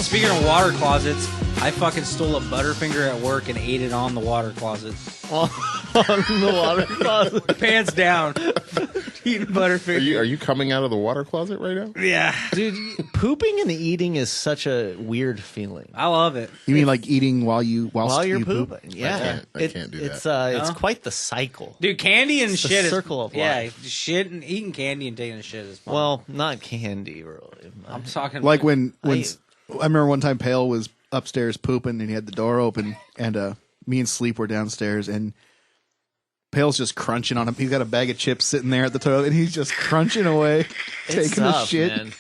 speaking of water closets, I fucking stole a Butterfinger at work and ate it on the water closet. On the water closet. Pants down. Eating Butterfinger. Are you coming out of the water closet right now? Yeah. Dude, pooping and eating is such a weird feeling. I love it. You mean like eating while you're pooping? poop? Yeah. I can't do that. It's quite the cycle. Dude, candy and It's the shit is... circle of yeah, life. shit and eating candy and taking a shit is fun. Well, not candy, really. I'm talking... Like when I remember one time Pale was upstairs pooping and he had the door open and me and Sleep were downstairs and Pale's just crunching on him. He's got a bag of chips sitting there at the toilet and he's just crunching away, taking a shit. Man.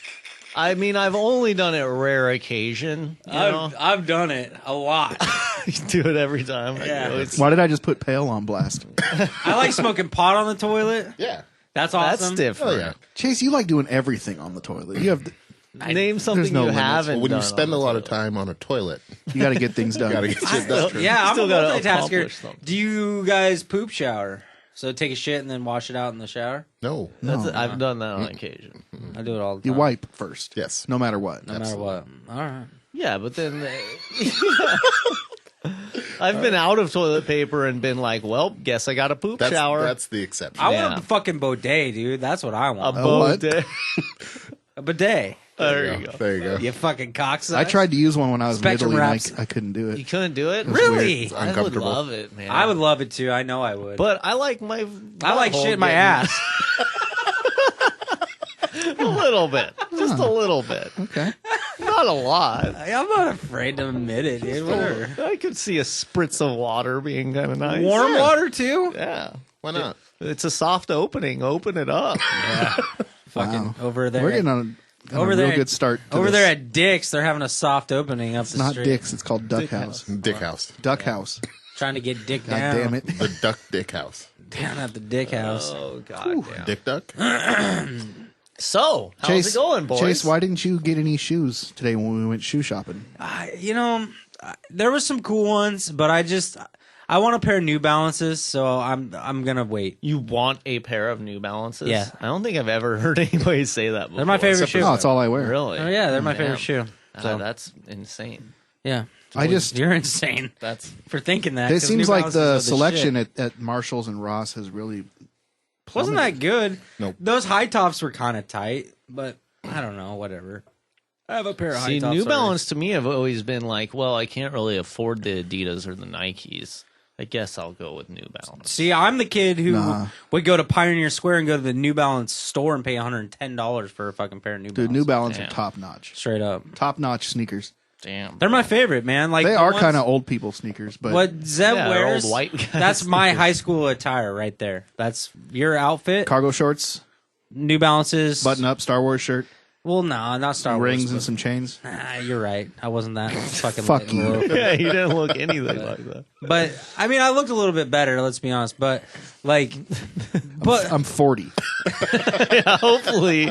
I mean, I've only done it rare occasion. I've done it a lot. You do it every time. Yeah. Why did I just put Pale on blast? I like smoking pot on the toilet. Yeah. That's awesome. That's different. Oh, yeah. Chase, you like doing everything on the toilet. You have Name something no you limits. haven't Well, when you done spend on a the lot of toilet. time on a toilet, you got to get things done. you gotta get shit done. Yeah, I'm Still a gotta multitasker. accomplish something. Do you guys poop shower? So take a shit and then wash it out in the shower? No. I've done that on occasion. I do it all the time. You wipe first. Yes. No matter what. No matter what. All right. Yeah, but then I've been out of toilet paper and been like, well, guess I got a poop shower. That's the exception. I Yeah. want a fucking bidet, dude. That's what I a want. what? bidet. A bidet. There you go. There you go. You fucking cocksucker. I tried to use one when I was in Spectrum Italy and wraps. I couldn't do You it. couldn't do it? Really? It's I would uncomfortable. love it, man. I would love it too. I know I would. But I like my I like butthole shit in my getting- ass. A little bit. Just a little bit. Okay. Not a lot. I'm not afraid to admit it, dude. Whatever. I could see a spritz of water being kind of nice. Warm water too? Yeah. Why not? It's a soft opening. Open it up. Yeah. Fucking Wow. over there. We're getting on a Over real there- good start. To over this. there at Dick's, they're having a soft opening up It's the not street. Dick's. It's called Duck House. Dick house. Duck House. Trying to get Dick God down. damn it. The duck dick house. Down at the Dick house. Oh, God damn. Dick duck? So, how's Chase, it going, boys? Chase, why didn't you get any shoes today when we went shoe shopping? There was some cool ones, but I want a pair of New Balances, so I'm gonna wait. You want a pair of New Balances? Yeah. I don't think I've ever heard anybody say that before. They're my favorite shoe. Oh, it's all I wear. Really? Oh yeah, they're my Damn. favorite shoe. So That's insane. yeah, You're insane That's for thinking that. It 'cause seems New like Balances the are selection shit. at Marshalls and Ross has really Wasn't that good. Nope. Those high tops were kind of tight, but I don't know. Whatever. I have a pair of high See, tops. New already. Balance to me have always been like, well, I can't really afford the Adidas or the Nikes. I guess I'll go with New Balance. See, I'm the kid who Nah. would go to Pioneer Square and go to the New Balance store and pay $110 for a fucking pair of New Balance. Dude, New Balance Damn. are top notch. Straight up. Top notch sneakers. Damn. They're my favorite, man. Like They the are ones- kind of old people sneakers, but What Zeb Yeah, they're wears, old white guys that's my sneakers. high school attire right there. That's your outfit. cargo shorts, New Balances. button up, Star Wars shirt, Well, no, not Star Wars. rings and but- some chains. You're right. I wasn't that fucking Fuck lit you. and low. Yeah, you didn't look anything like that. But, I mean, I looked a little bit better, let's be honest. But, like, but I'm 40. Yeah, hopefully,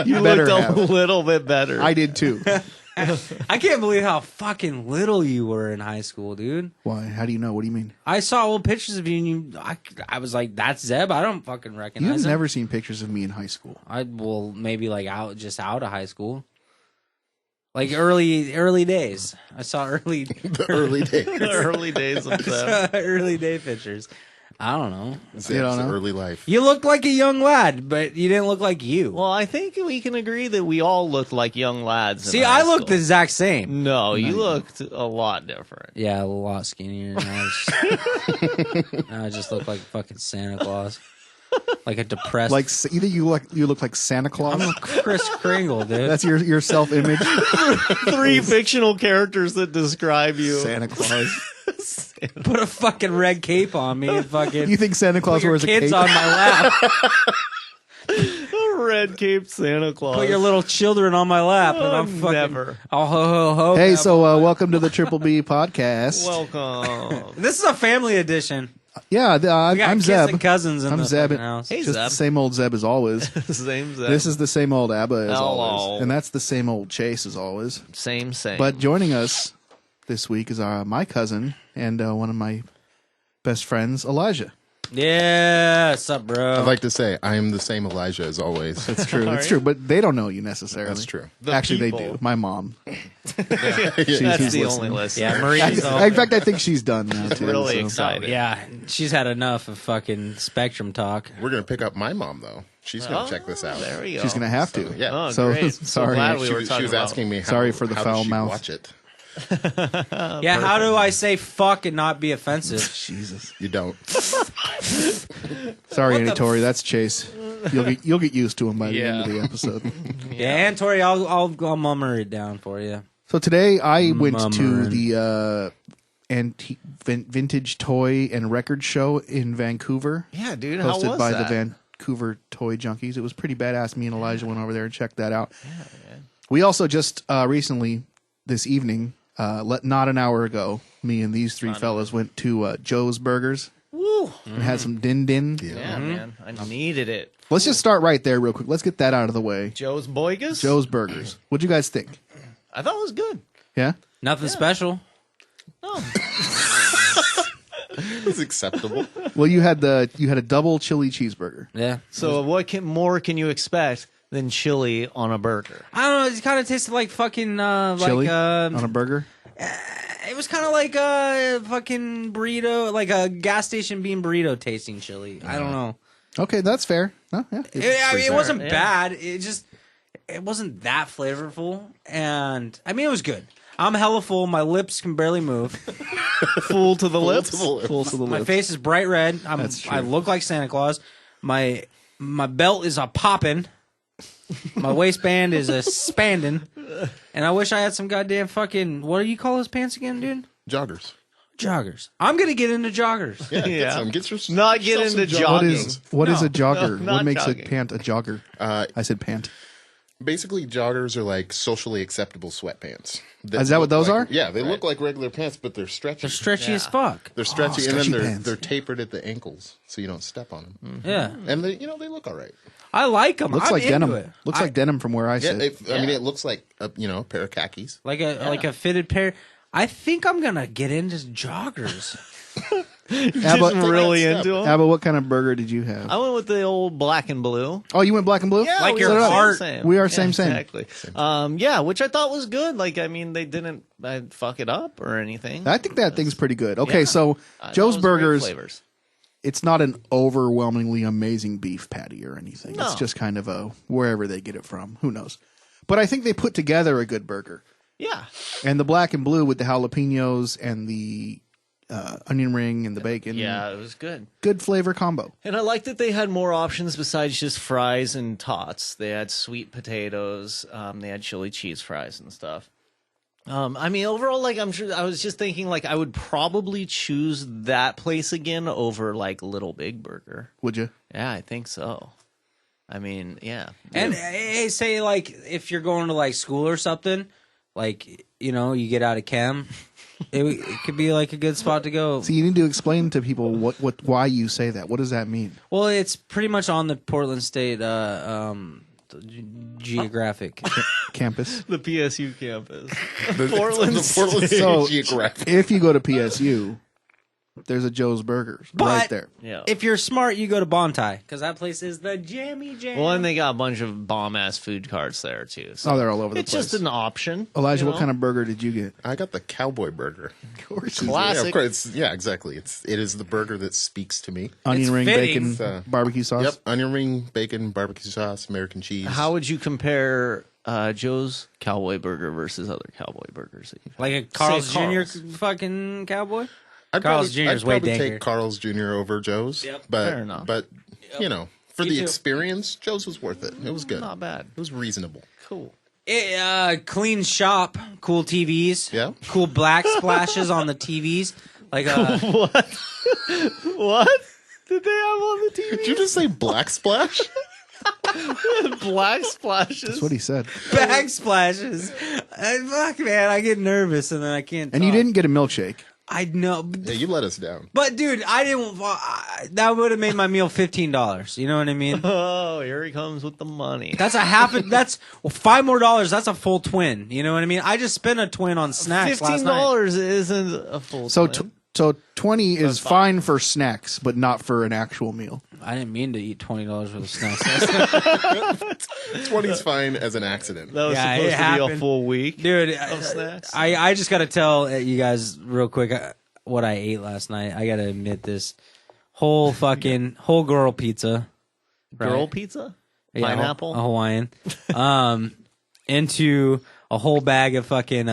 you better looked have. a little bit better. I did too. I can't believe how fucking little you were in high school, dude. Why? How do you know? What do you mean? I saw old pictures of you, and I was like, "That's Zeb." I don't fucking recognize You've him. never seen pictures of me in high school. Maybe like out of high school, like early days. I saw early The early days. the early days of them. early day pictures. I don't know. Zeb's don't know? early life. You looked like a young lad, but you didn't look like you. Well, I think we can agree that we all looked like young lads. in See, high I looked the school. exact same. No, you looked a lot different. Yeah, a lot skinnier. Now I just look like fucking Santa Claus, like a depressed. Like either you look like Santa Claus. I'm a Kris Kringle, dude. That's your self image. 3 fictional characters that describe you. Santa Claus. Put a fucking red cape on me and fucking You think Santa put Claus your wears a kids cape? on my lap. A red cape Santa Claus. Put your little children on my lap, and I'm fucking. never. I'll ho ho ho. Hey, so welcome to the Triple B podcast. Welcome. This is a family edition. Yeah, We got I'm kids Zeb. and cousins in I'm the Zeb. fucking house. Hey, Just Zeb. the same old Zeb as always. Same Zeb. This is the same old Abba as Hello. always, and that's the same old Chase as always. same. But joining us this week is my cousin and one of my best friends, Elijah. Yeah, what's up, bro? I'd like to say I am the same Elijah as always. That's true. That's true. But they don't know you necessarily. That's true. Actually, they people. do. My mom. That's She's the listening. only listener. Yeah, Marie's all. In fact, I think she's done now too. really so. excited. Yeah, she's had enough of fucking Spectrum talk. We're gonna pick up my mom though. She's gonna check this out. There we go. She's gonna have to. So, yeah. Oh, So, great. sorry. glad we She were was, talking about. asking me. How, Sorry for the how foul does she mouth. Watch it. Yeah, how do I say fuck and not be offensive? Jesus. You don't. Sorry, What Andy the Tori. That's Chase. You'll get used to him by the end of the episode. Yeah, and Tori, I'll mummer it down for you. So today I went to Mummerin'. the antique vintage toy and record show in Vancouver. Yeah, dude. How Hosted was by that? the Vancouver Toy Junkies. It was pretty badass. Me and Elijah went over there and checked that out. We also just recently, this evening, not an hour ago, me and these three fellas went to Joe's Burgers. Woo. And had some din. Yeah, man. I needed it. Let's just start right there real quick. Let's get that out of the way. Joe's Boygas? Joe's Burgers. What'd you guys think? I thought it was good. Yeah? Nothing special. No. It was acceptable. Well, you had a double chili cheeseburger. Yeah. So what more can you expect than chili on a burger? I don't know. It kind of tasted like fucking Chili like on a burger? it was kind of like a fucking burrito, like a gas station bean burrito tasting chili. I don't know. Okay, that's fair. No, yeah. I mean, it wasn't Yeah. bad. It wasn't that flavorful, and I mean, it was good. I'm hella full. My lips can barely move. Full to the lips? Full to the My lips. face is bright red. That's true. I look like Santa Claus. My belt is a poppin'. My waistband is a spandin'. And I wish I had some goddamn fucking, what do you call those pants again, dude? Joggers. Joggers. I'm gonna get into joggers. Yeah. Yeah. Get some. Get your, Not get yourself into some jogging. What is No. a jogger? No, not What makes jogging. a pant a jogger? I said pant. Basically, joggers are like socially acceptable sweatpants. Is that what look those like- are? Yeah, they look like regular pants, but they're stretchy. They're stretchy Yeah. as fuck. They're stretchy, and stretchy then pants. they're tapered at the ankles, so you don't step on them. Yeah. And they look all right. I like them. Looks I'm like into denim. It. Looks like denim from where I Yeah, sit. I mean, it looks like a pair of khakis. like a fitted pair. I think I'm gonna get into joggers. Abba, Really Step. into them? Abba, what kind of burger did you have? I went with the old black and blue. Oh, you went black and blue? Like we your were heart. same. We are Yeah, same. Exactly. Yeah, which I thought was good. Like, I mean, they didn't fuck it up or anything. I think that thing's pretty good. Okay, Yeah. so That Joe's was great Burgers, flavors. it's not an overwhelmingly amazing beef patty or anything. It's No. just kind of a wherever they get it from. Who knows? But I think they put together a good burger. Yeah. And the black and blue with the jalapenos and the onion ring and the bacon. Yeah, it was good. Good flavor combo. And I like that they had more options besides just fries and tots. They had sweet potatoes. They had chili cheese fries and stuff. I mean, overall, like, I'm sure I was just thinking, like, I would probably choose that place again over, like, Little Big Burger. Would you? Yeah, I think so. I mean, yeah. And hey, say like if you're going to like school or something, like you get out of chem, it could be like a good spot to go. So you need to explain to people why you say that. What does that mean? Well, it's pretty much on the Portland State geographic. Campus. The PSU campus. Portland So- State Geographic. If you go to PSU, there's a Joe's Burgers right But there. Yeah. if you're smart, you go to Bontai because that place is the jammy jam. Well, and they got a bunch of bomb-ass food carts there, too. So Oh, they're all over the it's place. just an option. Elijah, you what kind of burger did you get? I got the cowboy burger. Of course. Yeah, Classic. of course. Yeah, exactly. It is the burger that speaks to me. Onion It's ring, fitting. bacon, barbecue sauce. Yep, onion ring, bacon, barbecue sauce, American cheese. How would you compare Joe's Cowboy Burger versus other Cowboy Burgers? That you've had? like a Carl's Say Jr. Carl's. fucking cowboy. I'd Carl's probably, Jr. is I'd way probably danker. take Carl's Jr. over Joe's. Yep. But, Fair enough. But, for Me the too. experience, Joe's was worth it. It was good. Not bad. It was reasonable. Cool. Clean shop, cool TVs. Yeah. Cool black splashes on the TVs. Like What did they have on the Did you just say black splash? TV? Black splashes. That's what he said. bag splashes. Fuck, man, I get nervous and then I can't. And you talk. didn't get a milkshake. I know, Yeah, you let us down. but dude, I didn't. That would have made my meal $15. You know what I mean? Oh, here he comes with the money. That's a half. That's $5 more. That's a full twin. You know what I mean? I just spent a twin on snacks last night. $15 isn't a full. So twin. So 20 is fine for snacks, but not for an actual meal. I didn't mean to eat $20 worth of snacks. 20's fine as an accident. That was Yeah, it supposed to be a happened. full week. Dude, of snacks. I just got to tell you guys real quick what I ate last night. I got to admit this. Whole girl pizza. Girl Right. pizza? Yeah, Pineapple? a Hawaiian. Into a whole bag of fucking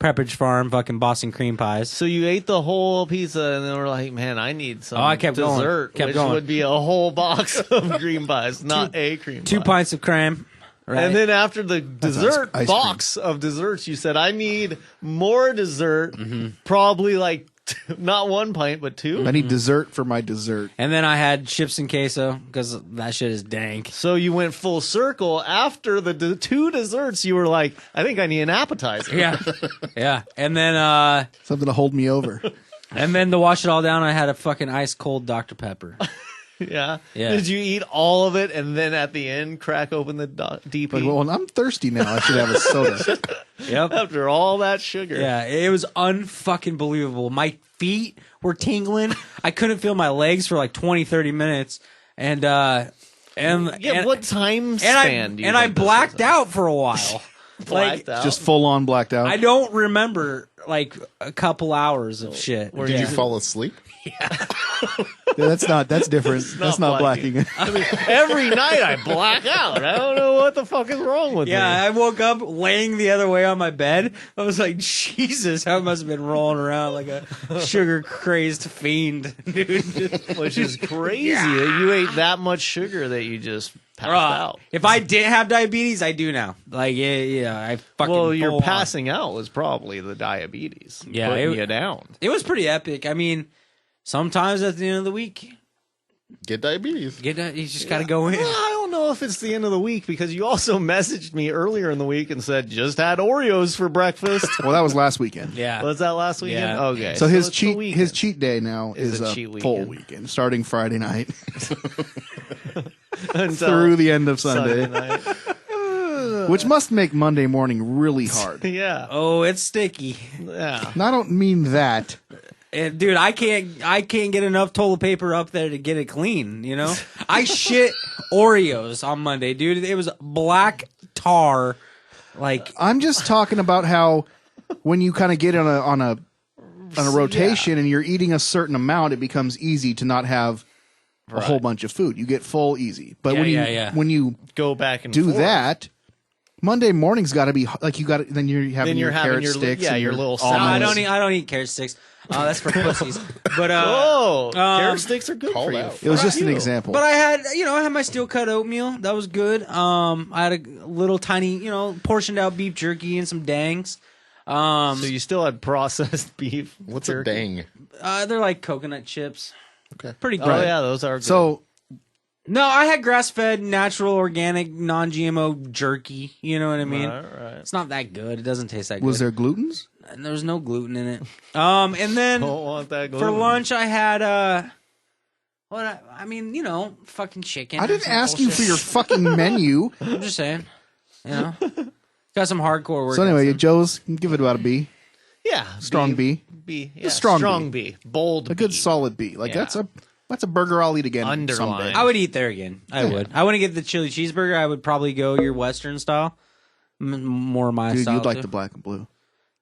Pepperidge Farm fucking Boston cream pies. So you ate the whole pizza, and then we're like, man, I need some I kept going. dessert, Kept which going. would be a whole box of cream pies, not a cream pie. 2 pints of creme. Right? And then after the dessert ice box of desserts, you said, I need more dessert, probably like not 1 pint, but 2. I need dessert for my dessert. And then I had chips and queso because that shit is dank. So you went full circle. After the 2 desserts, you were like, I think I need an appetizer. Yeah. Yeah. And then Something to hold me over. to wash it all down, I had a fucking ice cold Dr. Pepper. Yeah. Yeah. Did you eat all of it and then at the end crack open the DP? Like, well, I'm thirsty now. I should have a soda. Yep. After all that sugar. Yeah, it was unfucking believable. My feet were tingling. I couldn't feel my legs for like 20, 30 minutes. And What time span do you I think this blacked was? out for a while. Blacked out? Just full on blacked out. I don't remember like a couple hours of shit. Did you fall asleep? Yeah, that's different. That's not blacking. I mean, every night I black out. I don't know what the fuck is wrong with Yeah, me. I woke up laying the other way on my bed. I was like, Jesus, I must have been rolling around like a sugar crazy fiend, dude. Which is crazy that you ate that much sugar that you just passed out. If I didn't have diabetes, I do now. Like, yeah, I fucking. Well, your full on. passing out was probably the diabetes. Yeah, putting it- you down. It was pretty epic. I mean, sometimes at the end of the week, Get diabetes. you just got to go in. Well, I don't know if it's the end of the week because you also messaged me earlier in the week and said just had Oreos for breakfast. Well, that was last weekend. Yeah. Was that last weekend? Yeah. Okay. So his it's the weekend. cheat day now Is is a a cheat full weekend. weekend, starting Friday night Until through the end of Sunday, night. which must make Monday morning really hard. Yeah. Oh, it's sticky. Yeah. And I don't mean that. And, dude, I can't get enough toilet paper up there to get it clean, you know? I shit Oreos on Monday, dude. It was black tar. Like, I'm just talking about how when you kind of get on a rotation and you're eating a certain amount, it becomes easy to not have a whole bunch of food. You get full easy. But when you Go back and do forth. that, Monday morning's got to be like you got. Then you're having Then you're your having carrot your sticks. yeah, and your little no, I almonds. don't eat carrot sticks. That's for pussies. But Carrot sticks are good Called for you. out. It was just an You. example. But I had my steel cut oatmeal. That was good. I had a little tiny, portioned out beef jerky and some dangs. So you still had processed beef. What's jerky? a dang? They're like coconut chips. Okay. Pretty Oh good. yeah, those are good. So No, I had grass-fed, natural, organic, non-GMO jerky. You know what I mean? All right. It's not that good. It doesn't taste that was good. there glutens? And there was no gluten in it. And then Don't want that for gluten. lunch I had fucking chicken. I or didn't some ask you for bullshit. your fucking menu. I'm just saying. Got some hardcore work. So anyway, Joe's give it about a B, Yeah, strong B, B. Yeah, strong B. Bold. a good B. solid B. Like Yeah. that's a burger I'll eat again Underline. someday. I would eat there again. I would. I wouldn't get the chili cheeseburger. I would probably go your Western style. More my Dude, style. you'd like too. the black and blue.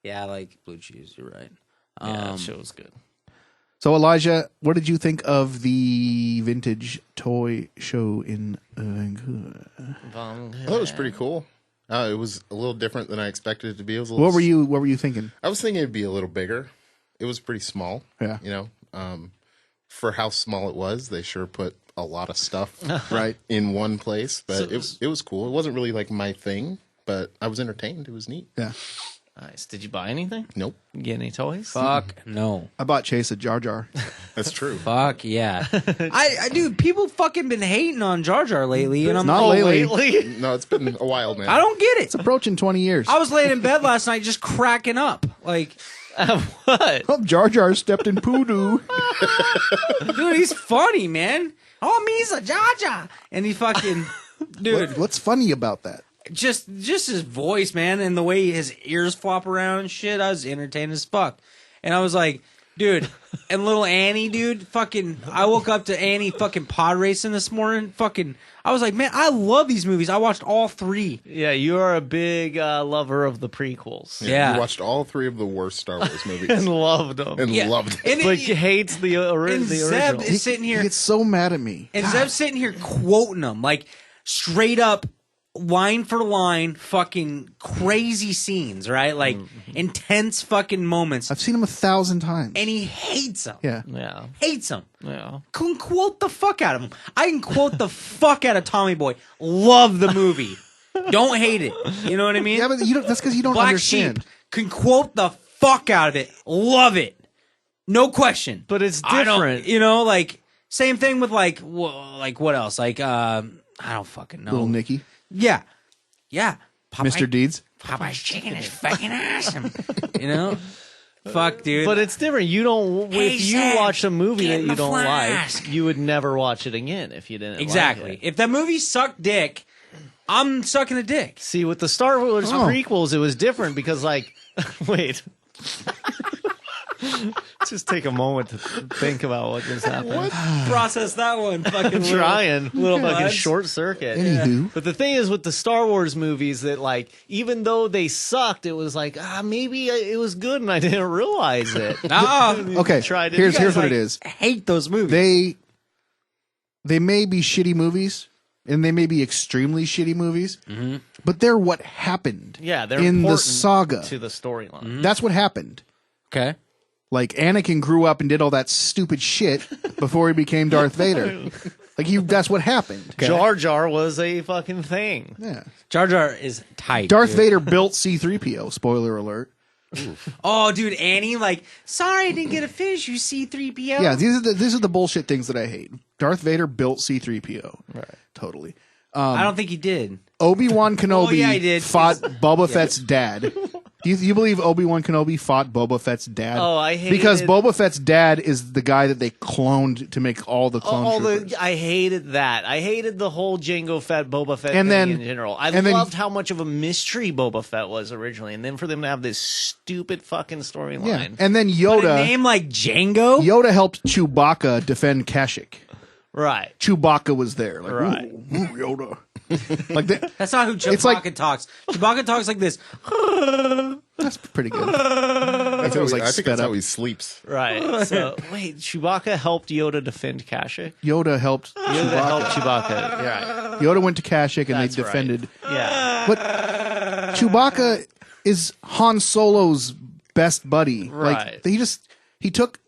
Yeah, I like blue cheese. You're right. Yeah, that shit was good. So Elijah, what did you think of the vintage toy show in Vancouver? I thought it was pretty cool. It was a little different than I expected it to be. It was a little What were you thinking? I was thinking it'd be a little bigger. It was pretty small. Yeah. For how small it was, they sure put a lot of stuff Right. in one place. But So- it was cool. It wasn't really like my thing, but I was entertained. It was neat. Yeah. Nice. Did you buy anything? Nope, Get any toys? Fuck no. I bought Chase a Jar Jar. that's true. Fuck yeah. I dude, people fucking been hating on Jar Jar lately, and I'm Not like, lately. No, it's been a while, man. I don't get it. Approaching 20 years. I was laying in bed last night just cracking up. Like, What? Oh, Jar Jar stepped in poodoo. dude, he's funny, man. Oh, me's a Jar Jar. And he fucking, dude, What's funny about that? just his voice, man, and the way his ears flop around and shit. I was entertained as fuck. And I was like, Dude, and little Annie, dude, fucking, I woke up to Annie fucking pod racing this morning. Fucking, I was like, man, I love these movies. I watched all 3. Yeah, you are a big lover of the prequels. Yeah. You watched all 3 of the worst Star Wars movies. And loved them. and loved it. And But he hates the and Zeb original. is sitting He here, gets so mad at me. and Zeb's sitting here quoting them, like, straight up, line for line, fucking crazy scenes, right? Like, intense fucking moments. I've seen him 1,000 times. And he hates them. Yeah. Yeah. Hates them. Yeah. Can quote the fuck out of him. I can quote the fuck out of Tommy Boy. Love the movie. Don't hate it. You know what I mean? Yeah, but you don't, that's because you don't Black understand. Sheep can quote the fuck out of it. Love it. No question. But it's I don't- different. you know, like, same thing with like what else? Like, I don't fucking know. Little Nicky. Yeah. Yeah. Mr. Deeds. Popeye's chicken is fucking awesome. You know? Fuck, dude. But it's different. You don't. Hey, if you Zeb, watch a movie get that in you the don't flask. like, you would never watch it again if you didn't. exactly. Like it. If that movie sucked dick, I'm sucking a dick. See, with the Star Wars prequels, it was different because, like, wait. Just take a moment to think about what just happened. Process that one. Fucking I'm trying. little Fucking buds. short circuit. Anywho. But the thing is with the Star Wars movies that, like, even though they sucked, it was like, maybe it was good and I didn't realize it. Okay, Tried it. here's You guys, what like, it is. Hate those movies. They may be shitty movies, and they may be extremely shitty movies, but they're what happened Yeah, they're in the important saga. to the storyline. That's what happened. Okay. Like, Anakin grew up and did all that stupid shit before he became Darth Vader. Like, that's what happened. Jar Jar was a fucking thing. Yeah. Jar Jar is tight. Darth dude. Vader built C-3PO, spoiler alert. Oh, dude, Annie, like, sorry I didn't get a fish, you C-3PO. Yeah, these are the bullshit things that I hate. Darth Vader built C-3PO. Right. Totally. I don't think he did. Obi-Wan Kenobi Oh, yeah, he did. fought Boba Fett's dad. Do you believe Obi-Wan Kenobi fought Boba Fett's dad? Oh, I hated because Boba Fett's dad is the guy that they cloned to make all the clone troopers. I hated that. I hated the whole Jango Fett, Boba Fett And thing then- in general. I and then- loved how much of a mystery Boba Fett was originally, and then for them to have this stupid fucking storyline. Yeah, and then A Yoda. name like Django? Yoda helped Chewbacca defend Kashyyyk. Right. Chewbacca was there, like Right. ooh, Yoda. Like That's not who It's like- Chewbacca talks. Chewbacca talks like this. that's pretty good. That's it was, how like, I think sped that's up. how he sleeps. Right. So, wait, Chewbacca helped Yoda defend Kashyyyk? Yoda helped Yoda Chewbacca. helped Chewbacca. Right. Yoda went to Kashyyyk and That's they right. defended. Yeah. But Chewbacca is Han Solo's best buddy. Right. Like he took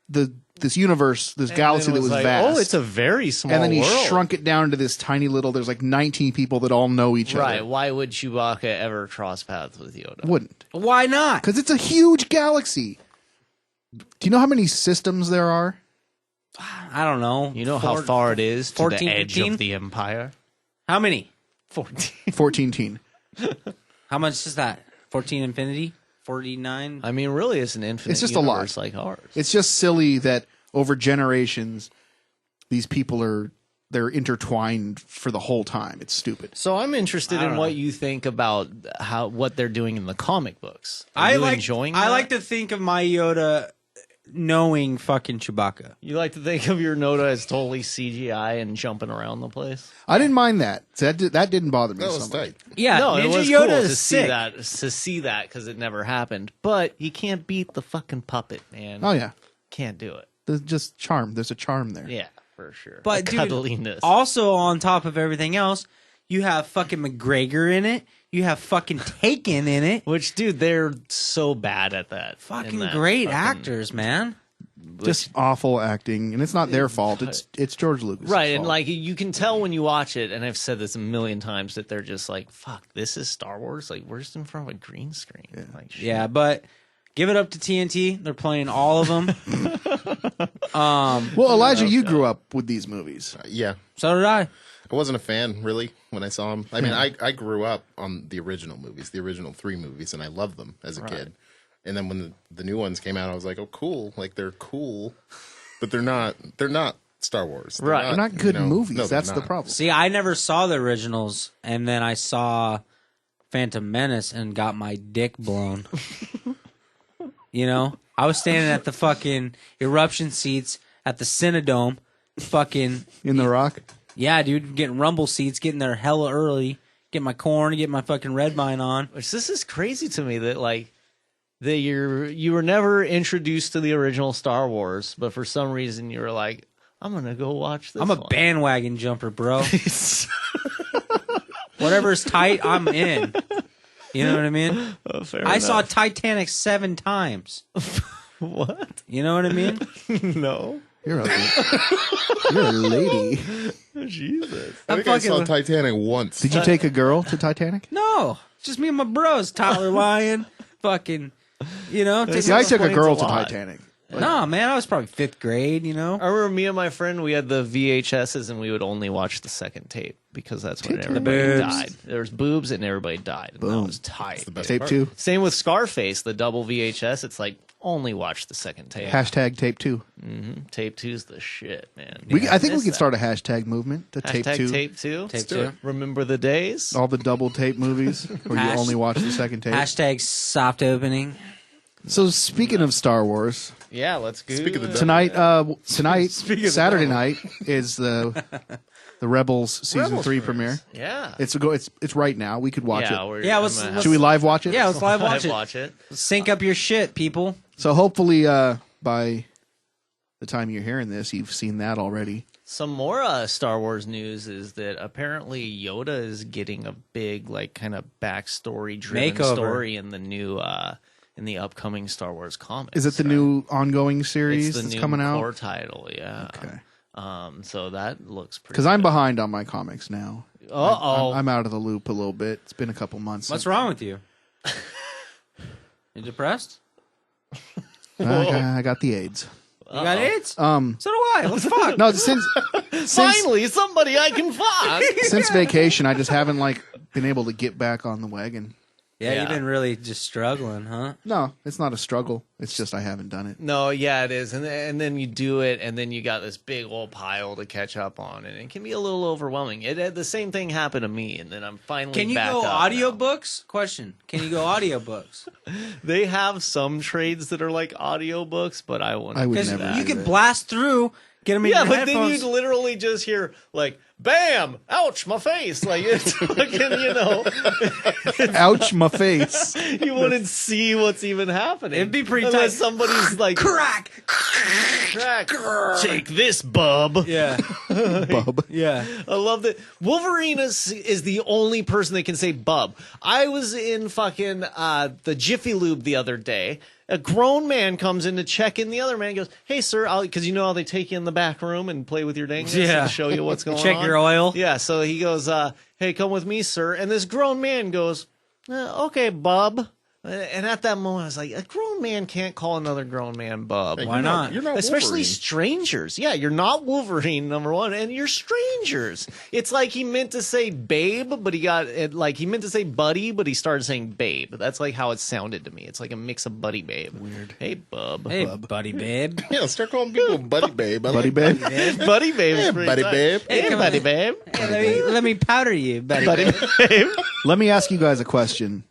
this universe, this galaxy And that it was like, vast. oh, it's a very small and then he world. shrunk it down to this tiny little. There's like 19 people that all know each Right. other. Why would Chewbacca ever cross paths with Yoda? Wouldn't, Why not? because it's a huge galaxy. Do you know how many systems there are? I don't know. You know how far it is to 14, the edge 15? of the Empire? How many? 14. 14 teen. How much is that? 14 infinity? 49? I mean, really, it's an infinite It's just a lot. universe like ours. It's just silly that over generations, these people they're intertwined for the whole time. It's stupid. So I'm interested I in don't what know. you think about what they're doing in the comic books. Are I you like enjoying I that? like to think of my Yoda knowing fucking Chewbacca. You like to think of your Yoda as totally CGI and jumping around the place? I didn't mind that. So that didn't bother me That so was much. tight. Yeah, No, Ninja it was Yoda cool is to sick. see that because it never happened. But you can't beat the fucking puppet, man. Oh yeah, Can't do it. there's just charm. There's a charm there. Yeah, for sure. But The dude, cuddliness. also on top of everything else, you have fucking McGregor in it. You have fucking Taken in it. Which, dude, they're so bad at that. Fucking in that great fucking- actors, man. Just awful acting, and it's not their fault. It's George Lucas. Right, and like you can tell when you watch it, and I've said this a million times that they're just like, "Fuck, this is Star Wars." Like we're just in front of a green screen. Like, shit. Yeah, but give it up to TNT. They're playing all of them. well, Elijah, you grew up with these movies. Yeah. So did I. I wasn't a fan, really, when I saw them. I mean, I grew up on the original movies, the original 3 movies, and I loved them as a kid. And then when the new ones came out, I was like, oh, cool. Like, they're cool, but they're not Star Wars. Right. They're not good movies. no, they're That's the not. problem. See, I never saw the originals, and then I saw Phantom Menace and got my dick blown. You know? I was standing at the fucking eruption seats at the Cinedome, fucking In the Rock. yeah, dude, getting rumble seats, getting there hella early, get my corn, get my fucking red vine on. Which this is crazy to me that like that you were never introduced to the original Star Wars, but for some reason you were like, I'm gonna go watch this. I'm a one. bandwagon jumper, bro. Whatever's tight, I'm in. You know what I mean? I saw Titanic 7 times. What? You know what I mean? No. You're a lady. Jesus. I think I saw Titanic once. Did you take a girl to Titanic? No, just me and my bros. Tyler Lyon, fucking, you know. See, I took a girl to lot. Titanic. No, man, I was probably 5th grade, you know. I remember me and my friend, we had the VHSs and we would only watch the second tape because that's when everybody boobs. died. There was boobs and everybody died. And that was tight. Tape 2. Same with Scarface, the double VHS. It's like, only watch the second tape. Hashtag tape 2. Tape 2's the shit, man. I think we could start a hashtag movement. The tape 2. Tape 2. Tape 2. Remember the days? All the double tape movies where you only watch the second tape. Hashtag soft opening. So speaking of Star Wars, Yeah, let's go. Speak of the devil. tonight, Saturday night is the Rebels season 3 premiere. Yeah. It's right now. We could watch it. Yeah, let's- Should we live watch it? Yeah, let's live watch it. Watch it. Sync up your shit, people. So hopefully by the time you're hearing this, you've seen that already. Some more Star Wars news is that apparently Yoda is getting a big, like, kind of backstory driven Makeover. story in the new in the upcoming Star Wars comics. Is it the new ongoing series It's the that's new coming out? core title, yeah. Okay. So that looks pretty. Because I'm behind on my comics now. Uh-oh. I'm out of the loop a little bit. It's been a couple months. What's wrong with you? You depressed? I got the AIDS. You got AIDS? So do So I. Let's fuck. no, since Finally, somebody I can fuck. since vacation, I just haven't been able to get back on the wagon. Yeah, Yeah. you've been really just struggling, huh? No, it's not a struggle. It's just I haven't done it. No, yeah, it is, and then you do it, and then you got this big old pile to catch up on, and it can be a little overwhelming. The same thing happened to me, and then I'm finally. Can you back go up audiobooks? Question. Can you go audiobooks? now. They have some trades that are like audiobooks, but I wouldn't. I would Because never you do can that. blast through, get them in Yeah, your but headphones. then you'd literally just hear like, "Bam! Ouch! My face!" Like it's fucking, Ouch, my face. you wouldn't see what's even happening. It'd be pretty unless tight. somebody's like, Crack! "Crack! Take this, bub." Yeah. Bub. Yeah. I love that. Wolverine is the only person that can say bub. I was in fucking the Jiffy Lube the other day. A grown man comes in to check in. The other man goes, "Hey, sir," because you know how they take you in the back room and play with your dingus Yeah. and show you what's going on. Check your oil. Yeah, so he goes, "Hey, come with me, sir." And this grown man goes, "Okay, bub." And at that moment, I was like, a grown man can't call another grown man bub. Hey, Why not? You're not Especially Wolverine. strangers. Yeah, you're not Wolverine, number one, and you're strangers. It's like he meant to say babe, but he meant to say buddy, but he started saying babe. That's like how it sounded to me. It's like a mix of buddy babe. Weird. Hey, bub. Hey, buddy, babe. Yeah, start calling people buddy babe. I Buddy like babe. Buddy babe. Hey, buddy babe. Hey, come buddy on. babe. Hey, let me powder you, buddy. Buddy babe. Let me ask you guys a question.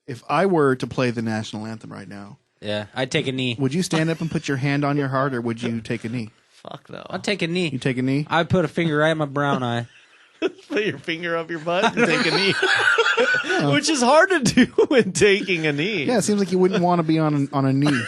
If I were to play the national anthem right now, Yeah, I'd take a knee. would you stand up and put your hand on your heart, or would you take a knee? Fuck no. I'd take a You knee. take a knee? I'd put a finger right in my brown eye. Put your finger up your butt and take a knee. Which is hard to do when taking a knee. Yeah, it seems like you wouldn't want to be on a knee.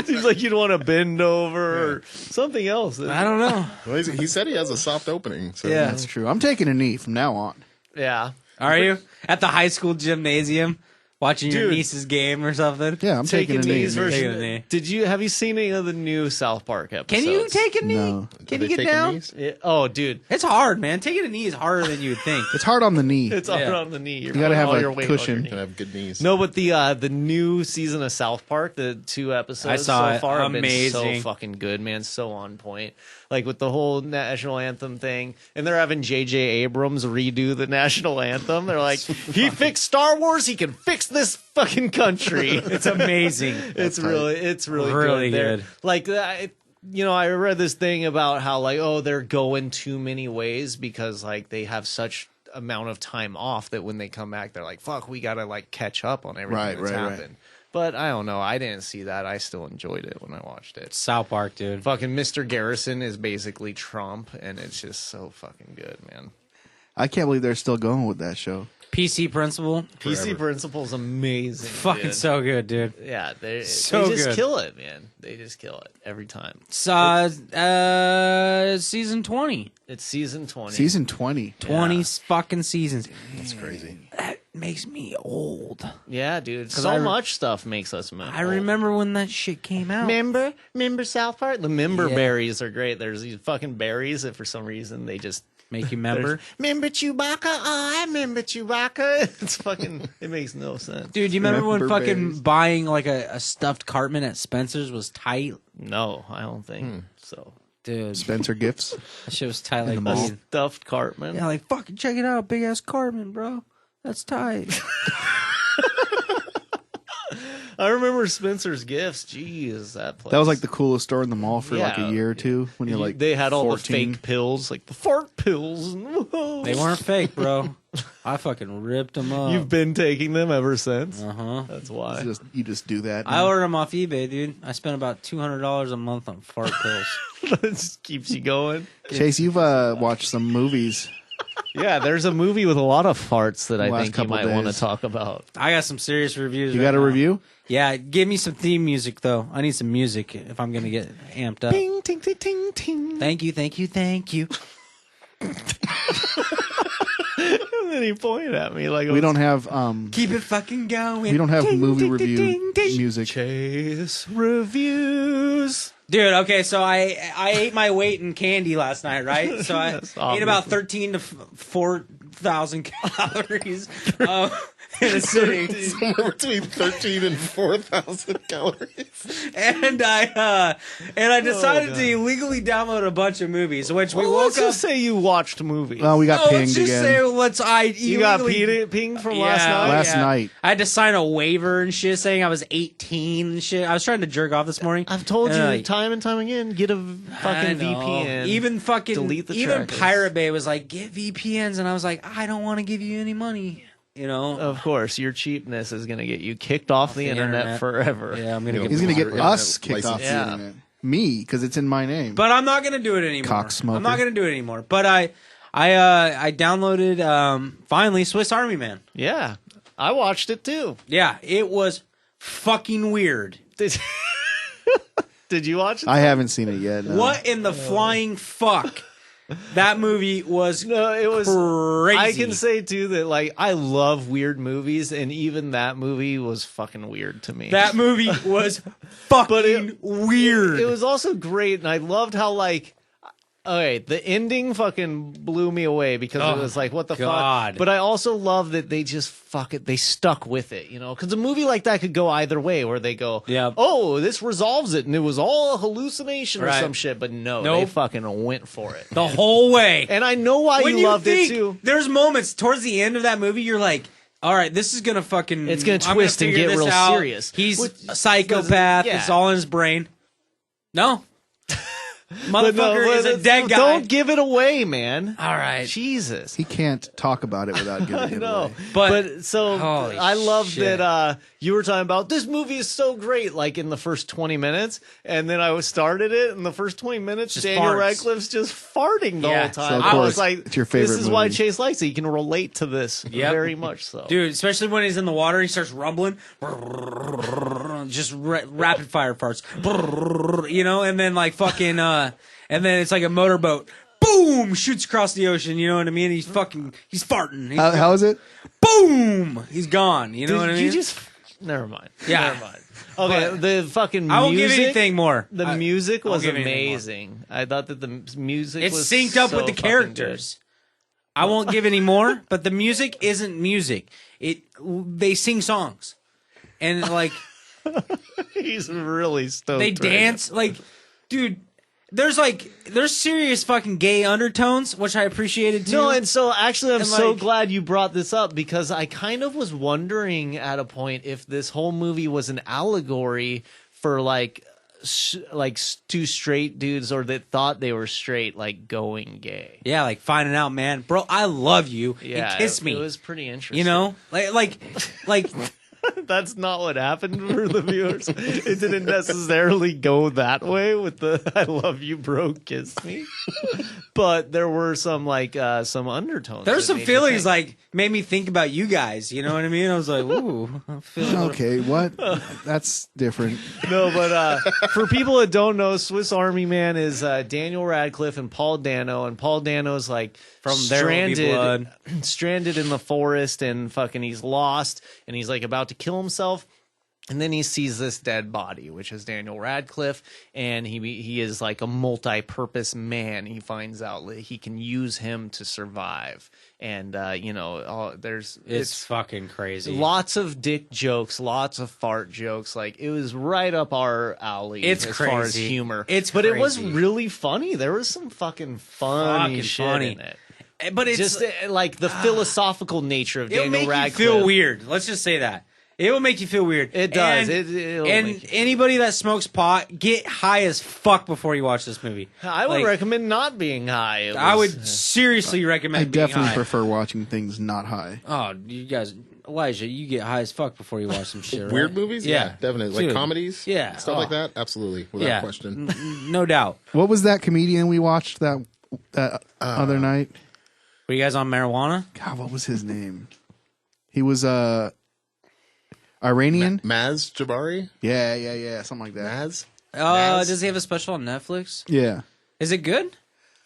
Seems like you'd want to bend over or something else. I don't know. Well, he said he has a soft opening. So Yeah. That's true. I'm taking a knee from now on. Yeah. Are you at the high school gymnasium watching your Dude. niece's game or something? Yeah, I'm taking a knee. knees Taking a version. knee. Have you seen any of the new South Park episodes? Can you take a knee? No. Can Are you they get taking down? knees? Yeah. Oh, dude, It's hard, man. Taking a knee is harder than you would think. It's hard on the knee. it's all Yeah. on the knee. You're You gotta putting have all a your weight cushion. on your Can knee. have good knees. No, but the new season of South Park, the 2 episodes I saw so it. far have been so Amazing. fucking good, man. So on point. Like with the whole national anthem thing, and they're having J.J. Abrams redo the national anthem. They're like, he fixed Star Wars, he can fix this fucking country. It's amazing. It's really Really good. They're- good. Like I read this thing about how like they're going too many ways because like they have such amount of time off that when they come back they're like fuck we gotta like catch up on everything Right, that's right, right. happened. But I don't know. I didn't see that. I still enjoyed it when I watched it. South Park, dude. Fucking Mr. Garrison is basically Trump, and it's just so fucking good, man. I can't believe they're still going with that show. PC Principal. PC Principal's amazing. Fucking dude. so good, dude. Yeah, they So just good. kill it, man. They just kill it every time. Season 20. It's season 20. Season 20. 20 fucking seasons. That's crazy. That makes me old. Yeah, dude. So much stuff makes us mad. I remember when that shit came out. Remember South Park? The member Yeah. berries are great. There's these fucking berries that for some reason they just Make you remember? Remember Chewbacca? Oh, I remember Chewbacca. It's fucking. It makes no sense. Dude, you remember when Remember fucking berries. buying like a stuffed Cartman at Spencer's was tight? No, I don't think so. Dude, Spencer Gifts. that shit was tight like the mall. weed. Stuffed Cartman. Yeah, like fucking check it out, big ass Cartman, bro. That's tight. I remember Spencer's Gifts. Jeez, that place. That was like the coolest store in the mall for like Yeah. a year or two when you're like they had all 14. the fake pills, like the fart pills. They weren't fake, bro. I fucking ripped them up. You've been taking them ever since. Uh-huh. That's why. You just do that. I ordered them off eBay, dude. I spent about $200 a month on fart pills. That just keeps you going. Chase, you've watched some movies. Yeah, there's a movie with a lot of farts that I Last think you couple might want to days. talk about. I got some serious reviews. You right got a now. review? Yeah, give me some theme music though. I need some music if I'm gonna get amped up. Ting, ting, ting, ting, ting. Thank you, thank you, thank you. And then he pointed at me like We don't have Keep it fucking going. we don't have Ding, movie ding, review ding, ding, ding. music. Chase reviews. Dude, okay, so I ate my weight in candy last night, right? So I That's ate about obviously. 13 to 4,000 calories in a sitting. Somewhere between 13 and 4,000 calories. And I decided God. to illegally download a bunch of movies, which we Well, woke let's up. just say you watched movies. Oh, we got Oh, pinged let's just again. say you got illegally- pinged from Yeah, last night? Last night. I had to sign a waiver and shit saying I was 18 and shit. I was trying to jerk off this morning. I've told you And, like, time and time again, get a I fucking know. VPN. Even fucking delete the even trackers. Pirate Bay was like, get VPNs, and I was like, I don't want to give you any money. You know? Of course, your cheapness is going to get you kicked off the internet forever. Yeah, I'm gonna You know, get. He's gonna get Yeah, us kicked off license. the Yeah. internet. Me, because it's in my name. But I'm not gonna do it anymore. Cocksmoker. I'm not gonna do it anymore. But I downloaded finally Swiss Army Man. Yeah. I watched it too. Yeah, it was fucking weird. Did you watch it? I haven't seen it yet. No. What in the flying fuck? That movie was No, it was crazy. I can say too that like I love weird movies, and even that movie was fucking weird to me. that movie was fucking But it- weird. It was also great, and I loved how like. Okay, the ending fucking blew me away because Oh it was like, what the God. fuck? But I also love that they just they stuck with it, you know? Because a movie like that could go either way, where they go, Yeah. oh, this resolves it, and it was all a hallucination or Right. some shit. But no, Nope. they fucking went for it. the whole way. And I know why when you loved think, it too. There's moments towards the end of that movie you're like, all right, this is gonna fucking It's gonna I'm twist and figure get this real out. serious. He's Which- a psychopath. yeah. It's all in his brain. No. But no, Motherfucker is a but dead guy. Don't give it away, man. All right. Jesus. He can't talk about it without giving I it know, away. but so Holy I love shit. that you were talking about this movie is so great, like in the first 20 minutes, and then I started it in the first 20 minutes. Just Daniel farts. Radcliffe's just farting the Yeah. whole time. So, of I course, was like, it's your favorite this is why Mm-hmm. movie. Chase likes it. You can relate to this Yep. very much so. Dude, especially when he's in the water, he starts rumbling, just rapid fire farts, you know, and then like fucking, and then it's like a motorboat, boom, shoots across the ocean. You know what I mean? He's farting. How is it? Boom, he's gone. You know Did what I mean? you just? Never mind. Yeah. Never mind. Okay, the fucking music. I won't give anything more. The music I won't was give anything more. amazing. I thought that the music It's was synced up so with the fucking characters. I won't give any more, but the music isn't music. They sing songs, and like good. He's really stoked. they right now. dance. Like, dude, there's serious fucking gay undertones, which I appreciated too. No, and so actually, I'm And, so like- glad you brought this up because I kind of was wondering at a point if this whole movie was an allegory for like two straight dudes or that thought they were straight, like going gay. yeah, like finding out, man, bro, I love you. Yeah, and kiss me. It was pretty interesting. You know, like that's not what happened for the viewers. It didn't necessarily go that way with the "I love you, bro, kiss me," but there were some some undertones. There's that some made you feelings think. made me think about you guys. You know what I mean? I was like, ooh, I feel Okay, what? That's different. No, but for people that don't know, Swiss Army Man is Daniel Radcliffe and Paul Dano, and Paul Dano's like From There Will Be Blood. stranded in the forest, and fucking he's lost, and he's like about to kill himself. And then he sees this dead body, which is Daniel Radcliffe, and he is like a multi-purpose man. He finds out that he can use him to survive, and it's fucking crazy. lots of dick jokes, lots of fart jokes. Like it was right up our alley It's as far as crazy. humor. It's it was crazy. really funny. There was some fucking funny shit funny. in it. But it's Just like the philosophical nature of it'll Daniel make Radcliffe. you feel weird. Let's just say that. It will make you feel weird. It does. And, It'll and make you feel anybody that smokes pot, get high as fuck before you watch this movie. I would Like, recommend not being high. It I was- would seriously recommend I being definitely high. prefer watching things not high. Oh, you guys, Elijah, you get high as fuck before you watch some shit, right? Weird movies? Yeah. Definitely. Like Dude. comedies? Yeah. Stuff Oh. like that? Absolutely. Without question. No doubt. What was that comedian we watched that other night? Were you guys on marijuana? God, what was his name? He was Iranian. Maz Jabari? Yeah, something like that. Maz? Does he have a special on Netflix? Yeah, Is it good?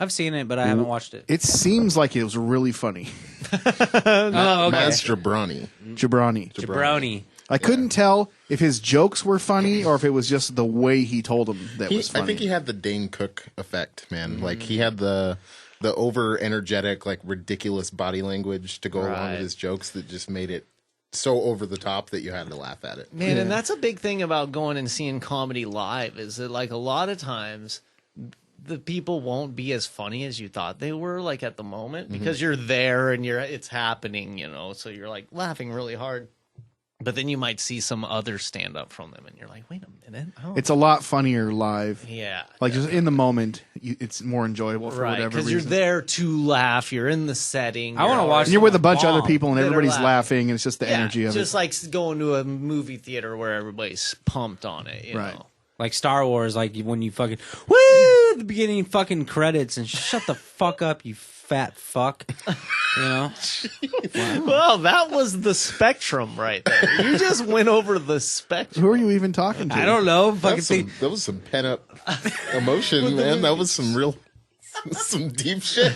I've seen it, but I haven't watched it. it seems like it was really funny. Oh, okay. Maz Jabrani. Jabrani. Jabroni. I couldn't tell if his jokes were funny or if it was just the way he told them that was funny. I think he had the Dane Cook effect, man. Like he had the over energetic, like ridiculous body language to go along Right. with his jokes that just made it so over the top that you had to laugh at it. Man, Yeah. and that's a big thing about going and seeing comedy live is that like a lot of times the people won't be as funny as you thought they were like at the moment because you're there and it's happening, so you're like laughing really hard. But then you might see some other stand up from them and you're like, wait a minute. it's a lot funnier live. Yeah. Like just in the moment, it's more enjoyable for Right, whatever because reason. you're there to laugh. You're in the setting. I wanna you're watch And you're with a bunch of other Bomb. people and That are everybody's laughing. laughing, and it's just the energy of just it. like going to a movie theater where everybody's pumped on it. You Right. know? Like Star Wars, like when you fucking woo at the beginning fucking credits and shut the fuck up, you fat fuck. You know? Well, that was the spectrum right there. You just went over the spectrum. Who are you even talking to? I don't know. That Fucking was thing. that was some pent up emotion, man. That was some real, some deep shit.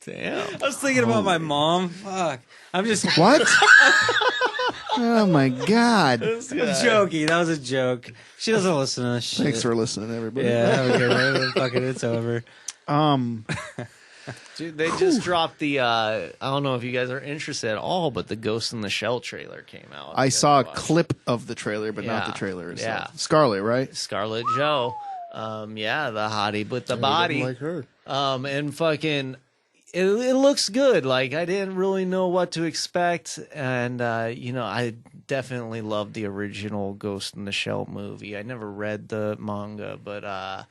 Damn. I was thinking about my mom. Fuck. I'm just What? Oh my god! I'm joking. That was a joke. She doesn't listen to this shit. Thanks for listening, everybody. Yeah, have a good one. Fucking it's over. Dude, they just dropped the, I don't know if you guys are interested at all, but the Ghost in the Shell trailer came out. I You guys saw a watched? clip of the trailer, but not Yeah. the trailer itself. Yeah. Scarlet, right? Scarlet Joe. Yeah, the hottie with the Who body. doesn't like her. And fucking, it looks good. Like, I didn't really know what to expect. And, I definitely loved the original Ghost in the Shell movie. I never read the manga, but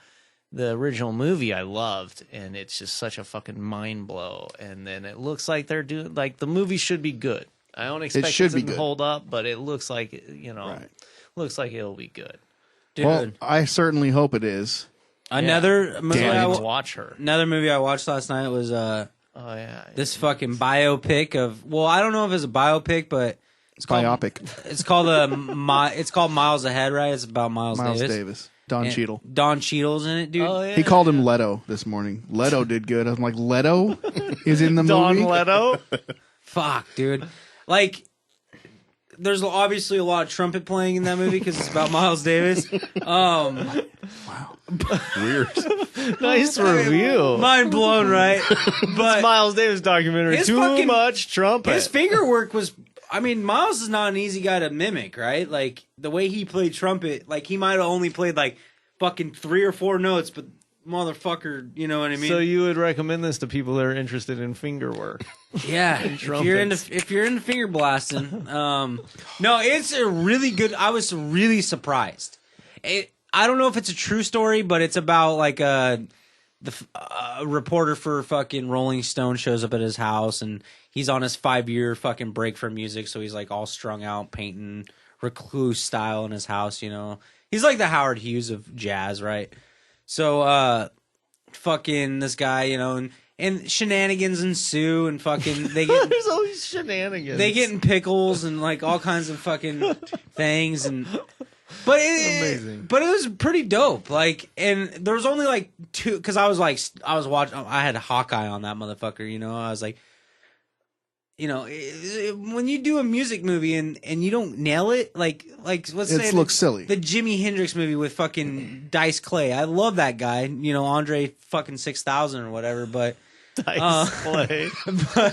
the original movie I loved. And it's just such a fucking mind blow. And then it looks like they're doing, like, the movie should be good. I don't expect it, should to be good. hold up, but it looks like, Right. looks like it'll be good. Dude, Well, I certainly hope it is. another movie. I I need wa- to watch her. another movie I watched last night was Oh, yeah. this fucking biopic of. Well, I don't know if it's a biopic, but it's called Biopic. It's called it's called Miles Ahead, right? It's about Miles Davis. Don And Cheadle. Don Cheadle's in it, dude. Oh, yeah. He called him Leto this morning. Leto did good. I'm like, Leto is in the Don movie. Leto. Fuck, dude. Like, there's obviously a lot of trumpet playing in that movie because it's about Miles Davis. Weird. Nice review. Mind blown, right? But Miles Davis documentary. His Too fucking- much trumpet. his finger work was. I mean, Miles is not an easy guy to mimic, right? Like the way he played trumpet, like he might have only played like fucking 3 or 4 notes, but motherfucker, you know what I mean? So you would recommend this to people that are interested in finger work? Yeah, if you're into finger blasting, no, it's a really good. I was really surprised. I don't know if it's a true story, but it's about like a reporter for fucking Rolling Stone shows up at his house and he's on his 5-year fucking break from music, so he's like all strung out painting recluse style in his house. You know, he's like the Howard Hughes of jazz, right? So, fucking this guy, you know, and shenanigans ensue, and fucking they get There's always shenanigans. they get in pickles and like all kinds of fucking things, and but it was pretty dope. Like, and there was only like 2 because I was watching. I had Hawkeye on that motherfucker. You know, I was like, you know, when you do a music movie and you don't nail it, like let's say It looks silly. the Jimi Hendrix movie with fucking Dice Clay. I love that guy. You know, Andre fucking 6000 or whatever, but. Dice play. But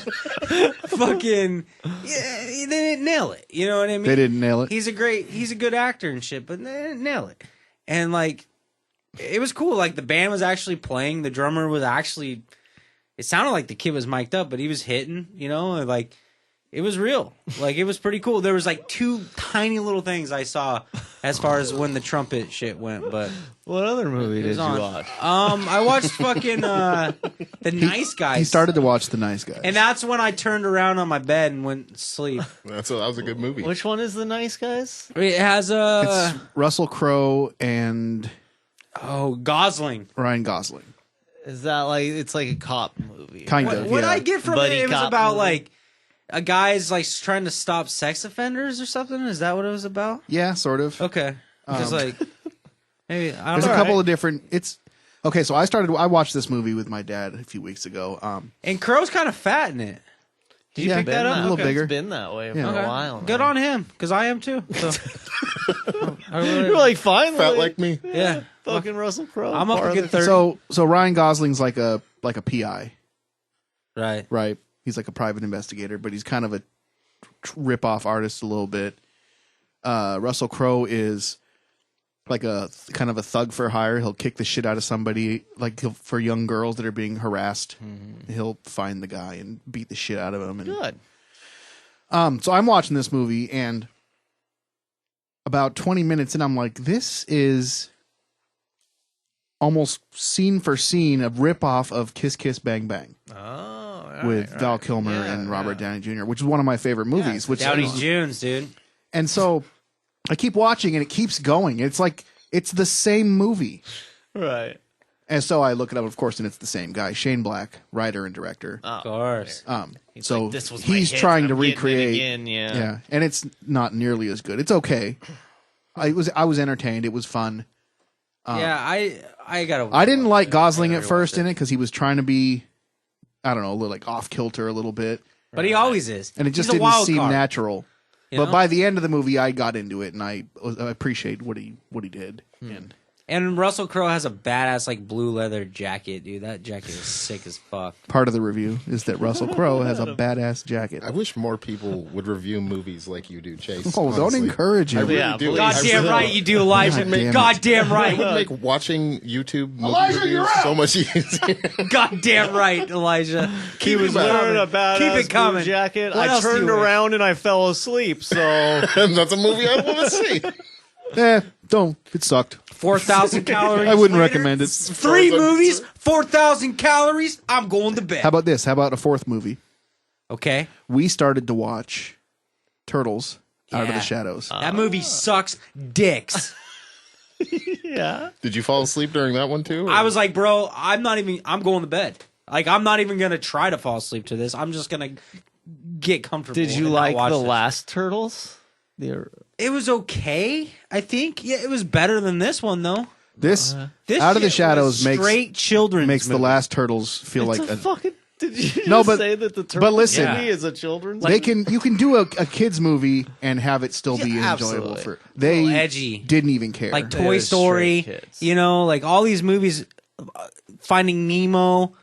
fucking yeah, they didn't nail it. You know what I mean? They didn't nail it. He's a good actor and shit, but they didn't nail it. And like, it was cool. Like the band was actually playing. The drummer was actually. It sounded like the kid was mic'd up, but he was hitting. You know, and like it was real. Like it was pretty cool. There was like 2 tiny little things I saw as far as when the trumpet shit went. But What other movie did you watch? I watched fucking The Nice Guys. He started to watch The Nice Guys. And that's when I turned around on my bed and went to sleep. That was a good movie. Which one is The Nice Guys? It has it's Russell Crowe and Gosling. Ryan Gosling. Is that like it's like a cop movie? Kind of. What yeah. I get from Buddy it was cop about movie. like a guy's like trying to stop sex offenders or something. Is that what it was about? Yeah, sort of. Okay, just like maybe I don't There's know. a couple of different. It's okay. So I watched this movie with my dad a few weeks ago. And Crow's kind of fat in it. Did you Yeah, pick that up? a little bigger. It's been that way for Yeah. a while. Good now. on him, because I am too. So. You're like finally Fat like me. Yeah, fucking Russell Crowe. I'm up part a of good it. 30. So Ryan Gosling's like a PI, Right. right? He's like a private investigator, but he's kind of a rip-off artist a little bit. Russell Crowe is like a kind of a thug for hire. He'll kick the shit out of somebody, like for young girls that are being harassed. He'll find the guy and beat the shit out of him. And, Good. So I'm watching this movie, and about 20 minutes in, I'm like, this is almost scene for scene a rip-off of Kiss Kiss Bang Bang with Val Kilmer and Robert Downey Jr., which is one of my favorite movies. Which Downey Jones, dude. And so I keep watching, and it keeps going. It's like it's the same movie. Right. And so I look it up, of course, and it's the same guy, Shane Black, writer and director. Of course. So like, this was my he's hit, trying to I'm getting it recreate. again, Yeah, and it's not nearly as good. It's okay. I was entertained. It was fun. Yeah, I gotta. I didn't like Gosling at rewatch first it. in it because he was trying to be, I don't know, a little like off kilter a little bit, But he always is. and it just He's a didn't wild seem card, natural. you But know? by the end of the movie, I got into it, and I appreciate what he did. And Russell Crowe has a badass like blue leather jacket, dude. That jacket is sick as fuck. Part of the review is that Russell Crowe has a badass jacket. I wish more people would review movies like you do, Chase. Oh, don't honestly. encourage I him. really Yeah, do. please. I Goddamn really right do. you do, Elijah. God damn it. Goddamn It right. would make watching YouTube movie reviews so much easier. Goddamn right, Elijah. He was Wearing a coming. badass Keep it coming. blue jacket. What I else do turned you wish? around and I fell asleep. So And that's a movie I want to see. Don't. It sucked. 4,000 calories. I wouldn't later. recommend it. 3 movies, 4,000 calories. I'm going to bed. How about this? How about a fourth movie? Okay. We started to watch Turtles Out of Yeah. the Shadows. That movie sucks dicks. yeah. Did you fall asleep during that one too? or- I was like, bro, I'm going to bed. Like, I'm not even going to try to fall asleep to this. I'm just going to get comfortable. Did you and not like watch the this. last Turtles? It was okay, I think. Yeah, it was better than this one, though. This This Out of the shit Shadows was straight children's makes the movie. last Turtles feel It's like a fucking. Did you No, just but- say that the Turtles but listen. movie is a children's? you can do a kids movie and have it still be Yeah, enjoyable absolutely. for they little edgy. didn't even care. Like They Toy were Story, straight kids. you know, like all these movies, Finding Nemo.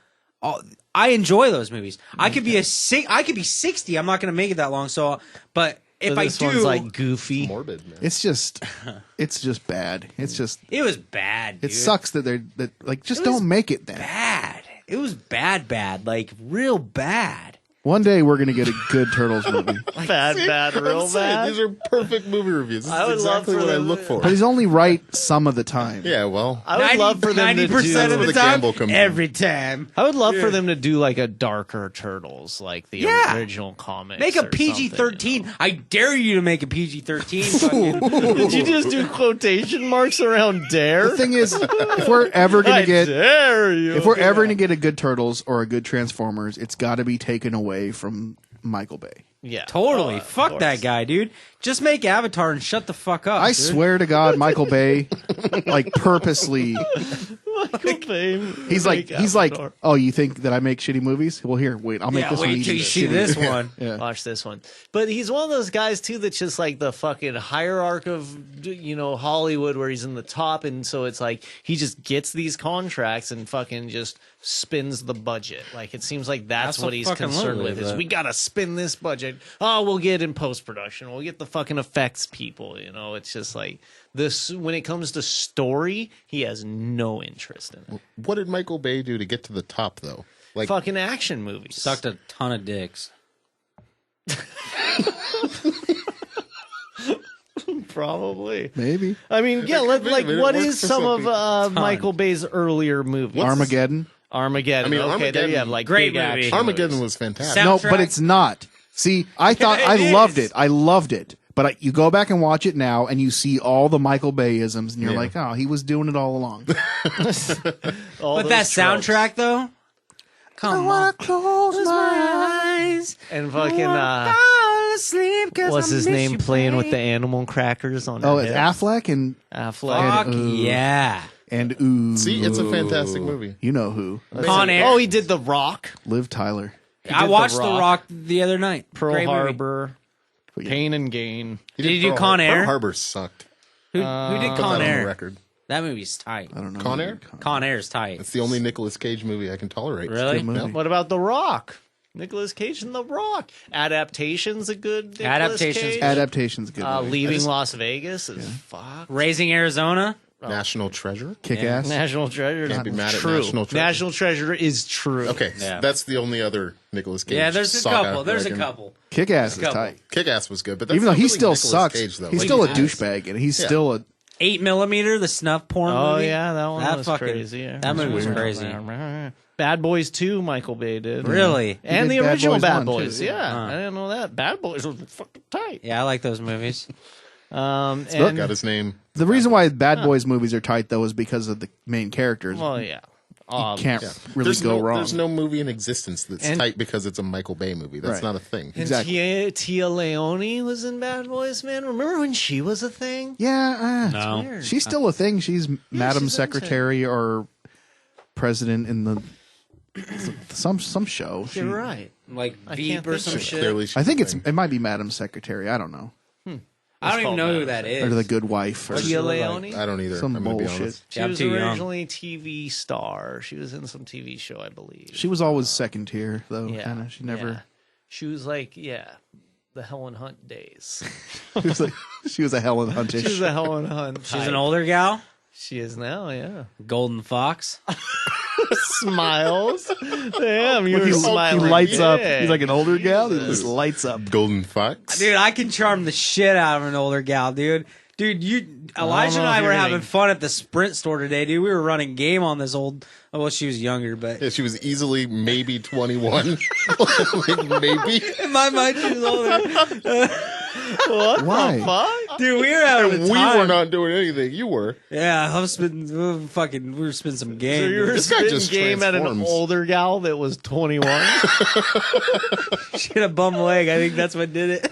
I enjoy those movies. I could be 60. I'm not going to make it that long. So, but if So I this do, one's like goofy. morbid, man. it's just bad. It's just it was bad. Dude. it sucks that just It was don't make it then. Bad. It was bad. Like real bad. One day we're gonna get a good Turtles movie. Bad, real I'm saying, bad. these are perfect movie reviews. This I is would love exactly for what I them- look for. But he's only right some of the time. Yeah, well, I would love for them to 90% do. of where the the time, gamble comes in. every time. I would love for them to do like a darker Turtles, like the Yeah. original comics. Make a or PG-13. something, I dare you to make a PG-13. Did you just do quotation marks around dare? The thing is, if we're ever gonna get dare you. if we're ever gonna get a good Turtles or a good Transformers, it's got to be taken away from Michael Bay. Yeah, Totally. of Fuck course. that guy, dude. Just make Avatar and shut the fuck up. I dude. swear to God, Michael Bay, like purposely, Michael Bay he's like, Avatar. oh, you think that I make shitty movies? Well, here, wait, I'll make Yeah, this one. wait till even you see shittier. this one. Yeah. Watch this one. But he's one of those guys too that's just like the fucking hierarch of Hollywood, where he's in the top, and so it's like he just gets these contracts and fucking just spins the budget. Like it seems like that's what he's concerned with. Is we gotta spin this budget. Oh, we'll get in post production. We'll get the fucking effects people. It's just like this. When it comes to story, he has no interest in it. what did Michael Bay do to get to the top, though? Like, Fucking action movies. Sucked a ton of dicks. Probably. Maybe I mean, yeah. What It is works for some some of Michael Bay's earlier movies? Armageddon. Armageddon. I mean, okay, there you have like Great big movie. action Armageddon movies. was fantastic. Sound- No, but it's not. See, I thought I It loved is. it. I loved it. But you go back and watch it now, and you see all the Michael Bay-isms, and you're Yeah. like, oh, he was doing it all along. All But those that tropes. soundtrack, though? Come on. Close my eyes. And fucking what's his name playing with the animal crackers on? Oh, her it's head? Affleck and Affleck. Fuck yeah. ooh. See, it's a fantastic movie. You know who? Con Air. Oh, he did The Rock, Liv Tyler. I did watched The The Rock. Rock the other night. Pearl Great movie. Harbor, Pain and Gain. Did he do Pearl Con Harbor. Air? Pearl Harbor sucked. Who did Put Con that on the Air? record. That movie's tight. I don't know. Con Air? Con Air's tight. It's the only Nicolas Cage movie I can tolerate. Really? Good movie. What about The Rock? Nicolas Cage and The Rock. Adaptation's a good Nicolas Adaptation's Cage. Adaptation's a good. movie. Leaving Las Vegas is fuck. Raising Arizona? National Treasure? Kick Yeah. ass. National Treasure Can't be is mad at true. National Treasure. National Treasure is true. Okay, Yeah. that's the only other Nicolas Cage. Yeah, there's a saga couple. There's that I a can- couple. Kick ass is Couple. tight. Kick-Ass was good, but that's Even though not he really still Nicolas sucks, Cage, though. he's Like, still a he is. douchebag, and he's Yeah. still a. 8mm, the snuff porn Oh movie. yeah, that one was fucking, crazy. Yeah. That movie was crazy. Bad Boys 2, Michael Bay did. Really? And He the did Bad original Boys Bad 1 too, Boys. yeah. Yeah, I didn't know that. Bad Boys was fucking tight. Yeah, I like those movies. And Got his name. The reason why Bad Boys movies are tight though is because of the main characters. well, yeah. You can't really There's go no, wrong. There's no movie in existence that's And- tight because it's a Michael Bay movie. That's Right. not a thing. And Exactly. Tia Leone was in Bad Boys, man. Remember when she was a thing? Yeah, No. Weird. she's still a thing. She's Madam she's Secretary or president in the some show. She- You're right. Like I Veep can't or think some of it. shit. Clearly, she's I think a it's thing. it might be Madam Secretary. I don't know, I don't even called know who Madam that or is. the Good Wife. Or, What's Tia she look like? Leone? I don't either. Some I'm gonna be bullshit. honest. She Yeah, I'm was too young. originally a TV star. She was in some TV show, I believe. she was always second tier though. yeah. Kinda. She never. Yeah. She was like, the Helen Hunt days. She was like she was a Helen Huntish. She was a Helen Hunt. She's type. an older gal. She is now, yeah. Golden Fox. Smiles. Damn, you were he smiling. lights up. Yeah. He's like an older gal. He just lights up. Golden Fox. Dude, I can charm the shit out of an older gal, dude. Dude, Elijah know and I if were you're having getting- fun at the Sprint store today, dude. We were running game on this old. Oh, well, she was younger, but Yeah, she was easily maybe 21. Like, maybe. in my mind, she was older. What Why? the fuck? Dude, we were having a We time. were not doing anything. You were. Yeah, I was spitting. We were spitting some game. So you were This guy spitting just game at an transforms. older gal that was 21? She had a bum leg. I think that's what did it.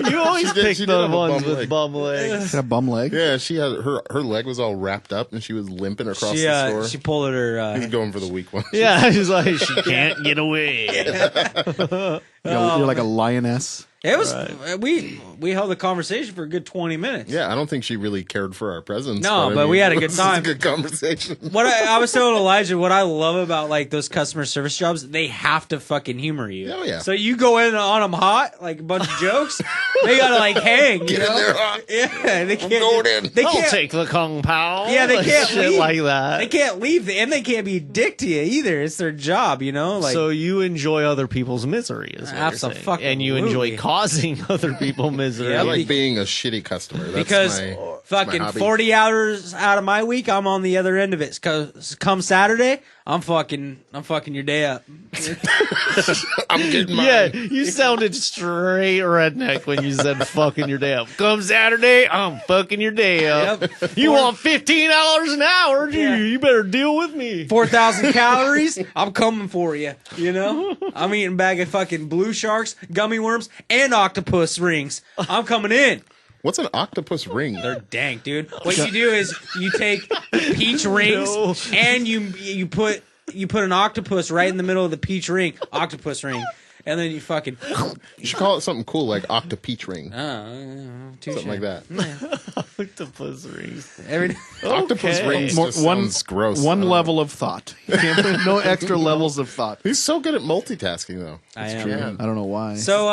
You always She did- pick she did the have a ones bum with leg. bum legs. She had a bum leg. Yeah, she had her leg was all wrapped up and she was limping across the store. She pulled at her. He's going for the weak one. Yeah, she's like, she can't get away. You're like a lioness. It was we held a conversation for a good 20 minutes. Yeah, I don't think she really cared for our presence. No, but we had a good it was time. a good conversation. What I was telling Elijah, what I love about like those customer service jobs, they have to fucking humor you. Oh, yeah. So you go in on them hot, like a bunch of jokes, they gotta like hang. You Get in know? there hot. Yeah, they can't. going in. They I'll can't. take the Kung Pao. Yeah, they Like, can't shit leave. like that. They can't leave, and they can't be a dick to you either. It's their job, you know. Like So you enjoy other people's misery, is what you're saying. Abso-fucking-lutely. And you enjoy causing other people misery. Yeah, I like being a shitty customer. That's because my fucking hobby. 40 hours out of my week, I'm on the other end of it. 'Cause come Saturday, I'm fucking your day up. I'm getting mine. Yeah, you sounded straight redneck when you said fucking your day up. Come Saturday, I'm fucking your day up. Yep. You want $15 an hour? Yeah. You better deal with me. 4,000 calories, I'm coming for you. You know, I'm eating a bag of fucking blue sharks, gummy worms, and octopus rings. I'm coming in. What's an octopus ring? They're dank, dude. What you do is you take peach rings No. and you put an octopus right in the middle of the peach ring, octopus ring, and then you fucking You should call it something cool like octopeach ring. touche. Something like that. Octopus rings. Every Octopus Okay. rings More- just one sounds gross. one level of thought. You can't put no extra levels of thought. He's so good at multitasking, though. I am. Yeah. I don't know why. So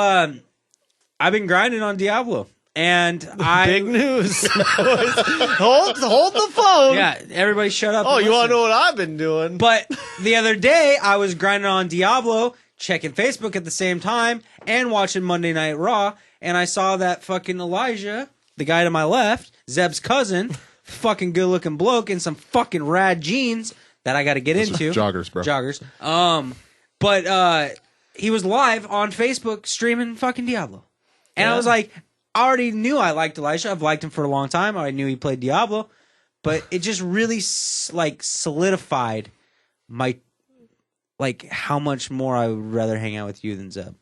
I've been grinding on Diablo, and Big news. hold the phone. yeah, everybody shut up. Oh, and you want to listen. know what I've been doing? But the other day, I was grinding on Diablo, checking Facebook at the same time, and watching Monday Night Raw, and I saw that fucking Elijah, the guy to my left, Zeb's cousin, fucking good-looking bloke in some fucking rad jeans that I got to get into. Joggers, bro. Joggers. But he was live on Facebook streaming fucking Diablo. And I was like, I already knew I liked Elijah. I've liked him for a long time. I knew he played Diablo. But it just really solidified my how much more I would rather hang out with you than Zeb.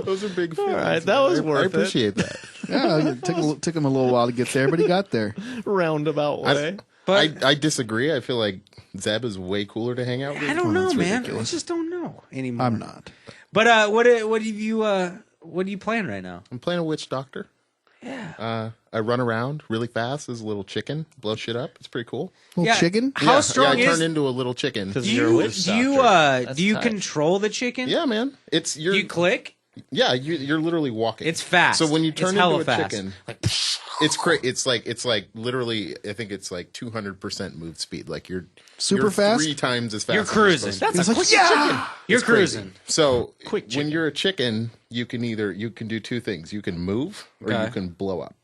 Those are big feelings. All right, that was I worth it. appreciate that. Yeah, it took him a little while to get there, but he got there. Roundabout way. But I disagree. I feel like Zeb is way cooler to hang out with. I don't know, That's man. ridiculous. I just don't know anymore. I'm not. But what are you playing right now? I'm playing a witch doctor. Yeah. I run around really fast as a little chicken, blow shit up. It's pretty cool. Little chicken? How yeah, strong yeah, I is turn into a little chicken. Because do you're a you witch do you doctor. That's do you tight. control the chicken? Yeah, man. It's Do you click? you're literally walking. It's fast. So when you It's turn hella into a fast. chicken, it's like literally I think it's like 200% move speed. Like you're Super you're fast? 3 times as fast. You're as cruising. supposed to That's be. a quick chicken. You're It's crazy. cruising. So Quick when chicken. you're a chicken, you can do 2 things. You can move or Okay. you can blow up.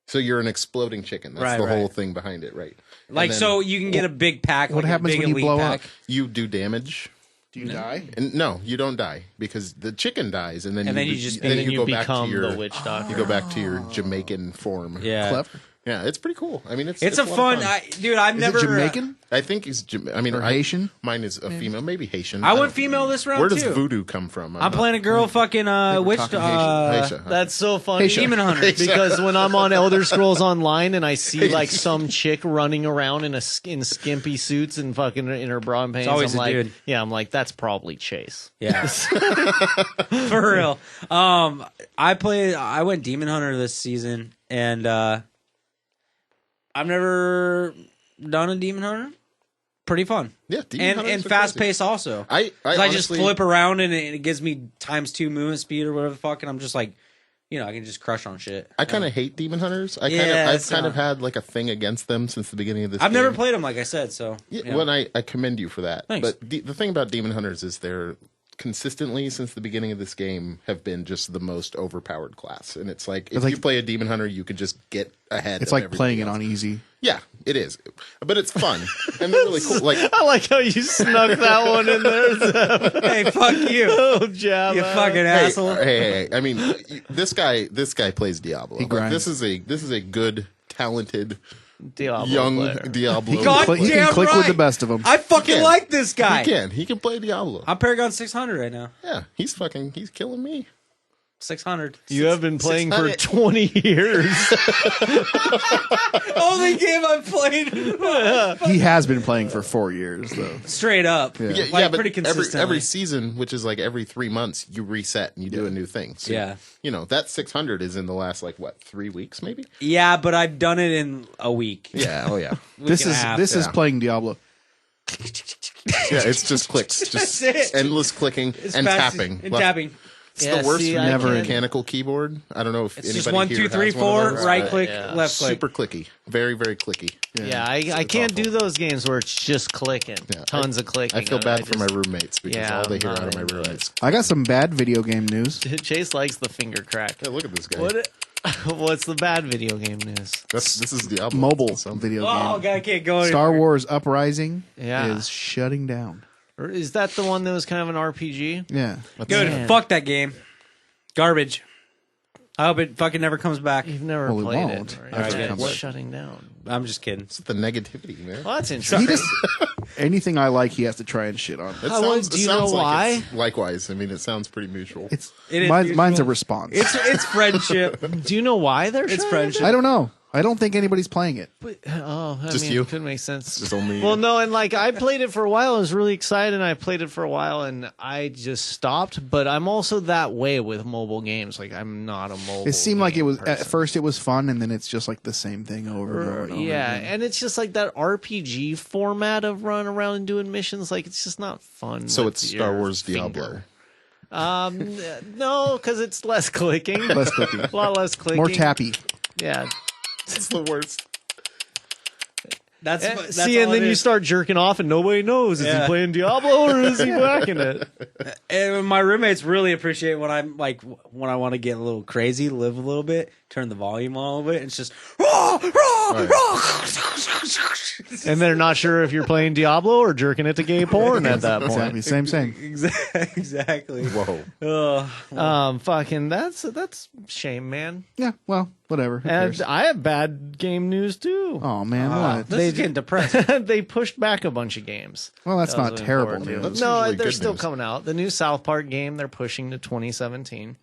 So you're an exploding chicken. That's Right, the whole right. thing behind it, right? And Like then so you can get a big pack. What like a happens big when you elite blow pack. up? you do damage. Do you die? And no, you don't die because the chicken dies, and then And then you you just- and then And you you go back to become your the witch doctor. you go back to your Jamaican form. Yeah. Clever. Yeah, it's pretty cool. I mean, it's It's a lot of fun, fun. dude. I've Is never it Jamaican? I think he's. I mean, Or Haitian? Mine is a female, maybe Haitian. I don't- went female this round Where does too. voodoo come from? I'm playing a girl fucking witch. talking Haitian. That's so funny. Demon hunter. Because when I'm on Elder Scrolls Online and I see like some chick running around in in skimpy suits and fucking in her bra and pants, always I'm a like, dude. yeah, I'm like, that's probably Chase. Yeah. For real. I went demon hunter this season, and I've never done a demon hunter. Pretty fun. Yeah, demon and hunters are fast crazy. paced also. I just honestly- flip around and it gives me ×2 movement speed or whatever the fuck, and I'm just like, I can just crush on shit. I kind of hate demon hunters. Yeah, I've it's kind of not- had like a thing against them since the beginning of this. I've never game. played them, like I said, so. Yeah, well, I commend you for that. Thanks. But the thing about demon hunters is they're consistently since the beginning of this game have been just the most overpowered class, and it's like if like- you play a demon hunter, you could just get ahead. It's of like everybody playing it else. on easy. Yeah, it is, but it's fun and they're really cool. Like I like how you snuck that one in there. Hey, fuck you. Oh, jab. You fucking hey, asshole. hey, I mean, this guy plays Diablo. Like, grinds. this is a good, talented, Diablo young player. Diablo. God He can damn click with right. the best of them. I fucking can. like this guy. He can play Diablo. I'm Paragon 600 right now. Yeah, he's killing me. 600. You have been playing for 600. 20 years. Only game I've played. He has been playing for 4 years though. Straight up. Yeah, Like, but pretty consistently. every season, which is like every 3 months, you reset and you do a new thing. So, Yeah. you know, that 600 is in the last, like, what, 3 weeks maybe? Yeah, but I've done it in a week. Yeah, oh yeah. Week and a half. This is yeah. playing Diablo. Yeah, it's just clicks. Just That's it. endless clicking It's and fast- tapping. And Left- tapping. It's Yeah, the worst see, I never can't- mechanical keyboard. I don't know if It's anybody just 1, here 2, 3, has one of 4, those. right click, yeah. left click. Super clicky. Very, very clicky. Yeah, I can't awful. do those games where it's just clicking. Yeah, Tons of clicking. I feel bad for just- my roommates because Yeah, all they I'm hear not out of my into room it. is, I got some bad video game news. Chase likes the finger crack. hey, look at this guy. What's the bad video game news? This is Diablo. Mobile So- video Oh, game. God, I can't go Star anywhere. Wars Uprising Yeah. is shutting down. Or is that the one that was kind of an RPG? Yeah. Dude, Man. fuck that game. Garbage. I hope it fucking never comes back. You've never Well, it played won't. it. Right? Alright, Yeah, good. it's shutting down. I'm just kidding. It's the negativity, man. Well, that's He interesting. just anything I like, he has to try and shit on. It do you know why? Likewise. I mean, it sounds pretty mutual. It's It is mine's a mutual. response. It's friendship. Do you know why they're It's shutting friendship. it I don't know. I don't think anybody's playing it. down? Oh, I Just mean, you? It could make sense. Just only Well, no, and like I played it for a while. I was really excited, and I played it for a while, and I just stopped. But I'm also that way with mobile games. Like I'm not a mobile. It seemed like it game was at person. first it was fun, and then it's just like the same thing over and over. And over Yeah, again. and it's just like that RPG format of running around and doing missions. Like it's just not fun. So with it's your Star Wars finger. Diablo. No, because it's less clicking. Less clicking. A lot less clicking. More tappy. Yeah. It's the worst. That's See, and then you start jerking off, and nobody knows. Is Yeah. he playing Diablo or is he whacking it? And my roommates really appreciate when I'm like when I want to get a little crazy, live a little bit, turn the volume on a little bit, and it's just And they're not sure if you're playing Diablo or jerking it to gay porn at that Exactly. point. Same. exactly. Whoa. Fucking that's shame, man. Yeah. Well, whatever. Who And cares? I have bad game news too. Oh man, what? This is getting depressing. They pushed back a bunch of games. Well, that's That was not really terrible important, too. news. That's No, usually they're good still news. coming out. The new South Park game they're pushing to 2017,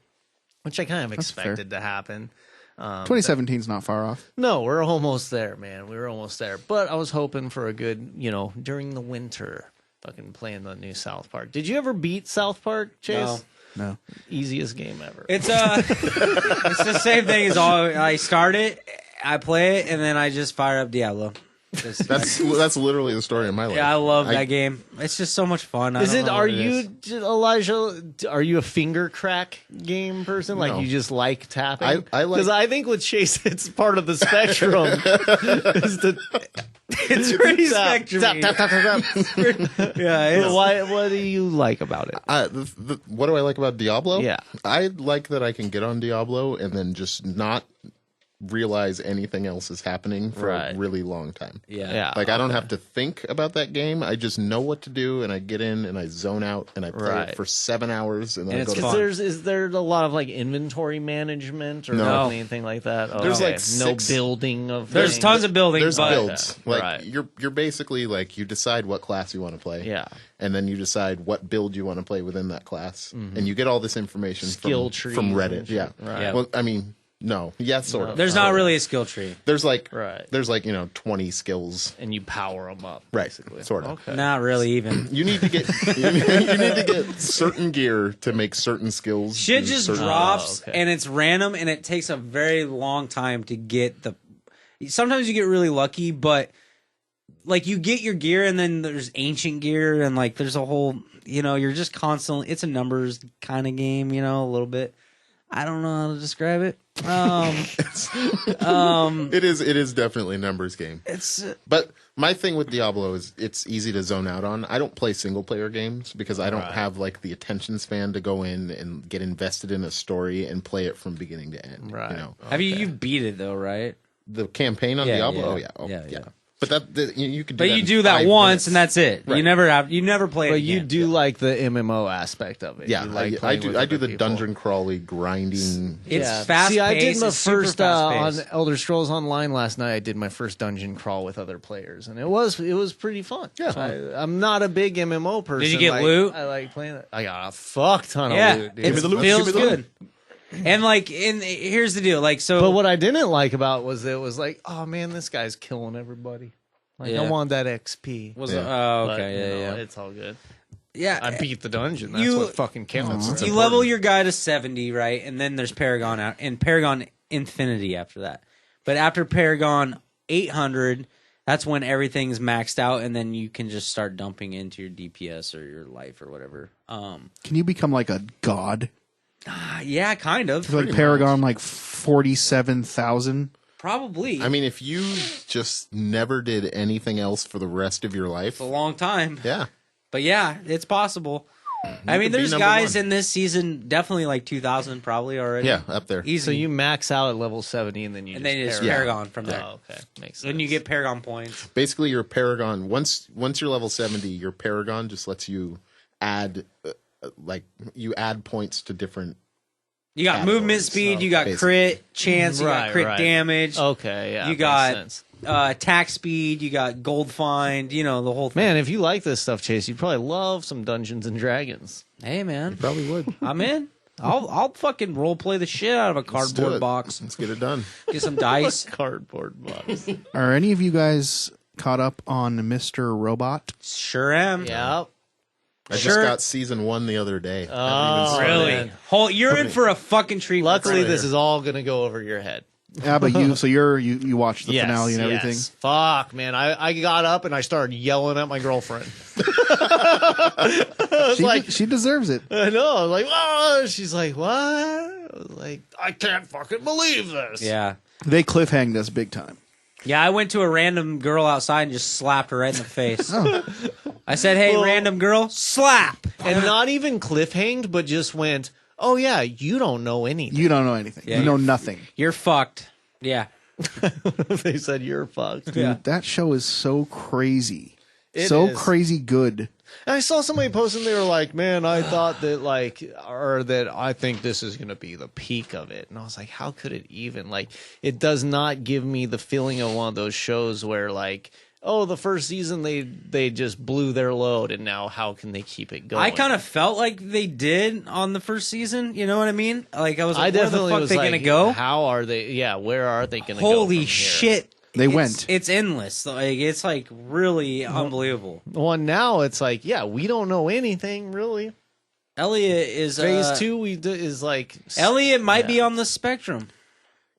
which I kind of expected to happen. 2017 is not far off. No, we're almost there, man. We were almost there. But I was hoping for a good, during the winter, fucking playing the new South Park. Did you ever beat South Park, Chase? No. No. Easiest game ever. It's it's the same thing as all. I start it, I play it, and then I just fire up Diablo. Just- That's literally the story of my life. yeah, I love that game. It's just so much fun. Is it? Are it you, Elijah? Are you a finger crack game person? Like No. you just like tapping? I like- because I think with Chase, it's part of the spectrum. is to It's pretty tap, spectrum. tap, tap, tap, tap, tap. Yeah, it's, Why? What do you like about it? What do I like about Diablo? Yeah. I like that I can get on Diablo and then just not realize anything else is happening for Right. a really long time. yeah. Like I don't have to think about that game. I just know what to do, and I get in and I zone out and I play Right. it for 7 hours, and then And I go it's to fun. Is there a lot of like inventory management or No. anything like that? Oh, There's, okay. like, no 6 building of. There's things. tons of buildings. There's but builds. Like Right. you're basically like you decide what class you want to play. Yeah. And then you decide what build you want to play within that class, and you get all this information Skill from trees Reddit. and Yeah. shit. Right. Yeah. Well, I mean, no. Yeah, sort of. There's not really a skill tree. There's like Right. there's like 20 skills. And you power them up, Right. basically. Sort of. Okay. Not really even. You need to get you need to get certain gear to make certain skills. Shit do just certain- drops okay. and it's random and it takes a very long time to get the. Sometimes you get really lucky, but like you get your gear and then there's ancient gear and like there's a whole you're just constantly. It's a numbers kind of game, a little bit. I don't know how to describe it. It is definitely a numbers game. It's But my thing with Diablo is it's easy to zone out on. I don't play single player games because I don't have like the attention span to go in and get invested in a story and play it from beginning to end. Right. have you beat it though, right? The campaign on Yeah, Diablo. yeah. Oh yeah. Yeah. But you can do But that you in do that 5 once minutes. and that's it. Right. You never play it. But you again. do like the MMO aspect of it. Yeah, You like I playing do. with I do other the people. dungeon crawly grinding. It's Yeah. fast. See, I did paced, my it's super first on fast-paced. Elder Scrolls Online last night. I did my first dungeon crawl with other players, and it was pretty fun. Yeah. I'm not a big MMO person. Did you get like, loot? I like playing it. I got a fuck ton Yeah, of loot. Dude. it feels good. And like, here's the deal. Like, so. But what I didn't like about was it was like, oh man, this guy's killing everybody. Like Yeah. I want that XP. was Yeah. Oh, But, okay, you yeah, know, yeah. it's all good. Yeah, I beat the dungeon. That's You- what fucking counts. That's you important. level your guy to 70, right? And then there's Paragon out and Paragon Infinity after that. But after Paragon 800, that's when everything's maxed out, and then you can just start dumping into your DPS or your life or whatever. Can you become like a god? Yeah, kind of. Like Paragon, like 47,000. Probably. I mean, if you just never did anything else for the rest of your life, it's a long time. yeah. But yeah, it's possible. I mean, could be there's number guys one. in this season definitely like 2,000 probably already. Yeah, up there. Easy. So you max out at level 70 and then you and just then it's Paragon. Paragon from there. Oh, okay. Makes sense. Then you get Paragon points. Basically, your Paragon, once you're level 70, your Paragon just lets you add, you add points to different. You got Categories, movement speed, so you got basically. crit chance, you got Right, crit right. damage, Okay, yeah. you makes got sense. attack speed, you got gold find, you know, the whole thing. Man, if you like this stuff, Chase, you'd probably love some Dungeons and Dragons. Hey man, Probably would. I'm in. I'll fucking role play the shit out of a Let's do cardboard it. box. Let's get it done. Get some dice. Cardboard box. Are any of you guys caught up on Mr. Robot? Sure am. Yep. I Sure. just got season 1 the other day. I haven't Oh, even started. Really? man. You're in for a fucking treat. Luckily, right this here. is all going to go over your head. Yeah, but you watched the finale and everything. Yes. Fuck, man. I got up and I started yelling at my girlfriend. She deserves it. I know. I was like, oh, she's like, what? I was like, I can't fucking believe this. Yeah. They cliffhanged us big time. Yeah, I went to a random girl outside and just slapped her right in the face. I said, hey, Well- random girl, slap. And not even cliffhanged, but just went, oh, yeah, you don't know anything. You don't know anything. Yeah, you know nothing. You're fucked. Yeah. They said, you're fucked. Dude, Yeah. that show is so crazy. It so is. crazy good. And I saw somebody posting, they were like, man, I thought that, like, or that I think this is going to be the peak of it. And I was like, how could it even? Like, it does not give me the feeling of one of those shows where, like, oh, the first season they just blew their load, and now how can they keep it going? I kind of felt like they did on the first season. You know what I mean? Like, I was I like, where the definitely fuck was they like, going to go? how are they? Yeah, where are they going to go? Holy from here? shit. They It's- went. It's endless. Like, it's like really unbelievable. Well, now it's like, yeah, we don't know anything really. Elliot is Phase 2 is like Elliot might be Yeah. on the spectrum.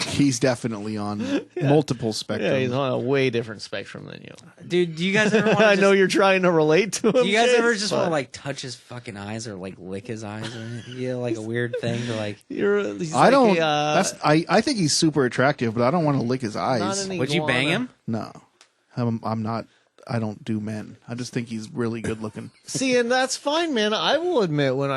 He's definitely on multiple spectrums. Yeah, he's on a way different spectrum than you. Dude, do you guys ever want to I know you're trying to relate to him. Do you guys Chase, ever just but want to like touch his fucking eyes or like lick his eyes or anything? Yeah, like a weird thing to like. he's I like don't. a, I think he's super attractive, but I don't want to lick his not eyes. an Would you bang iguana. him? No, I'm not. I don't do men. I just think he's really good looking. See, and that's fine, man. I will admit when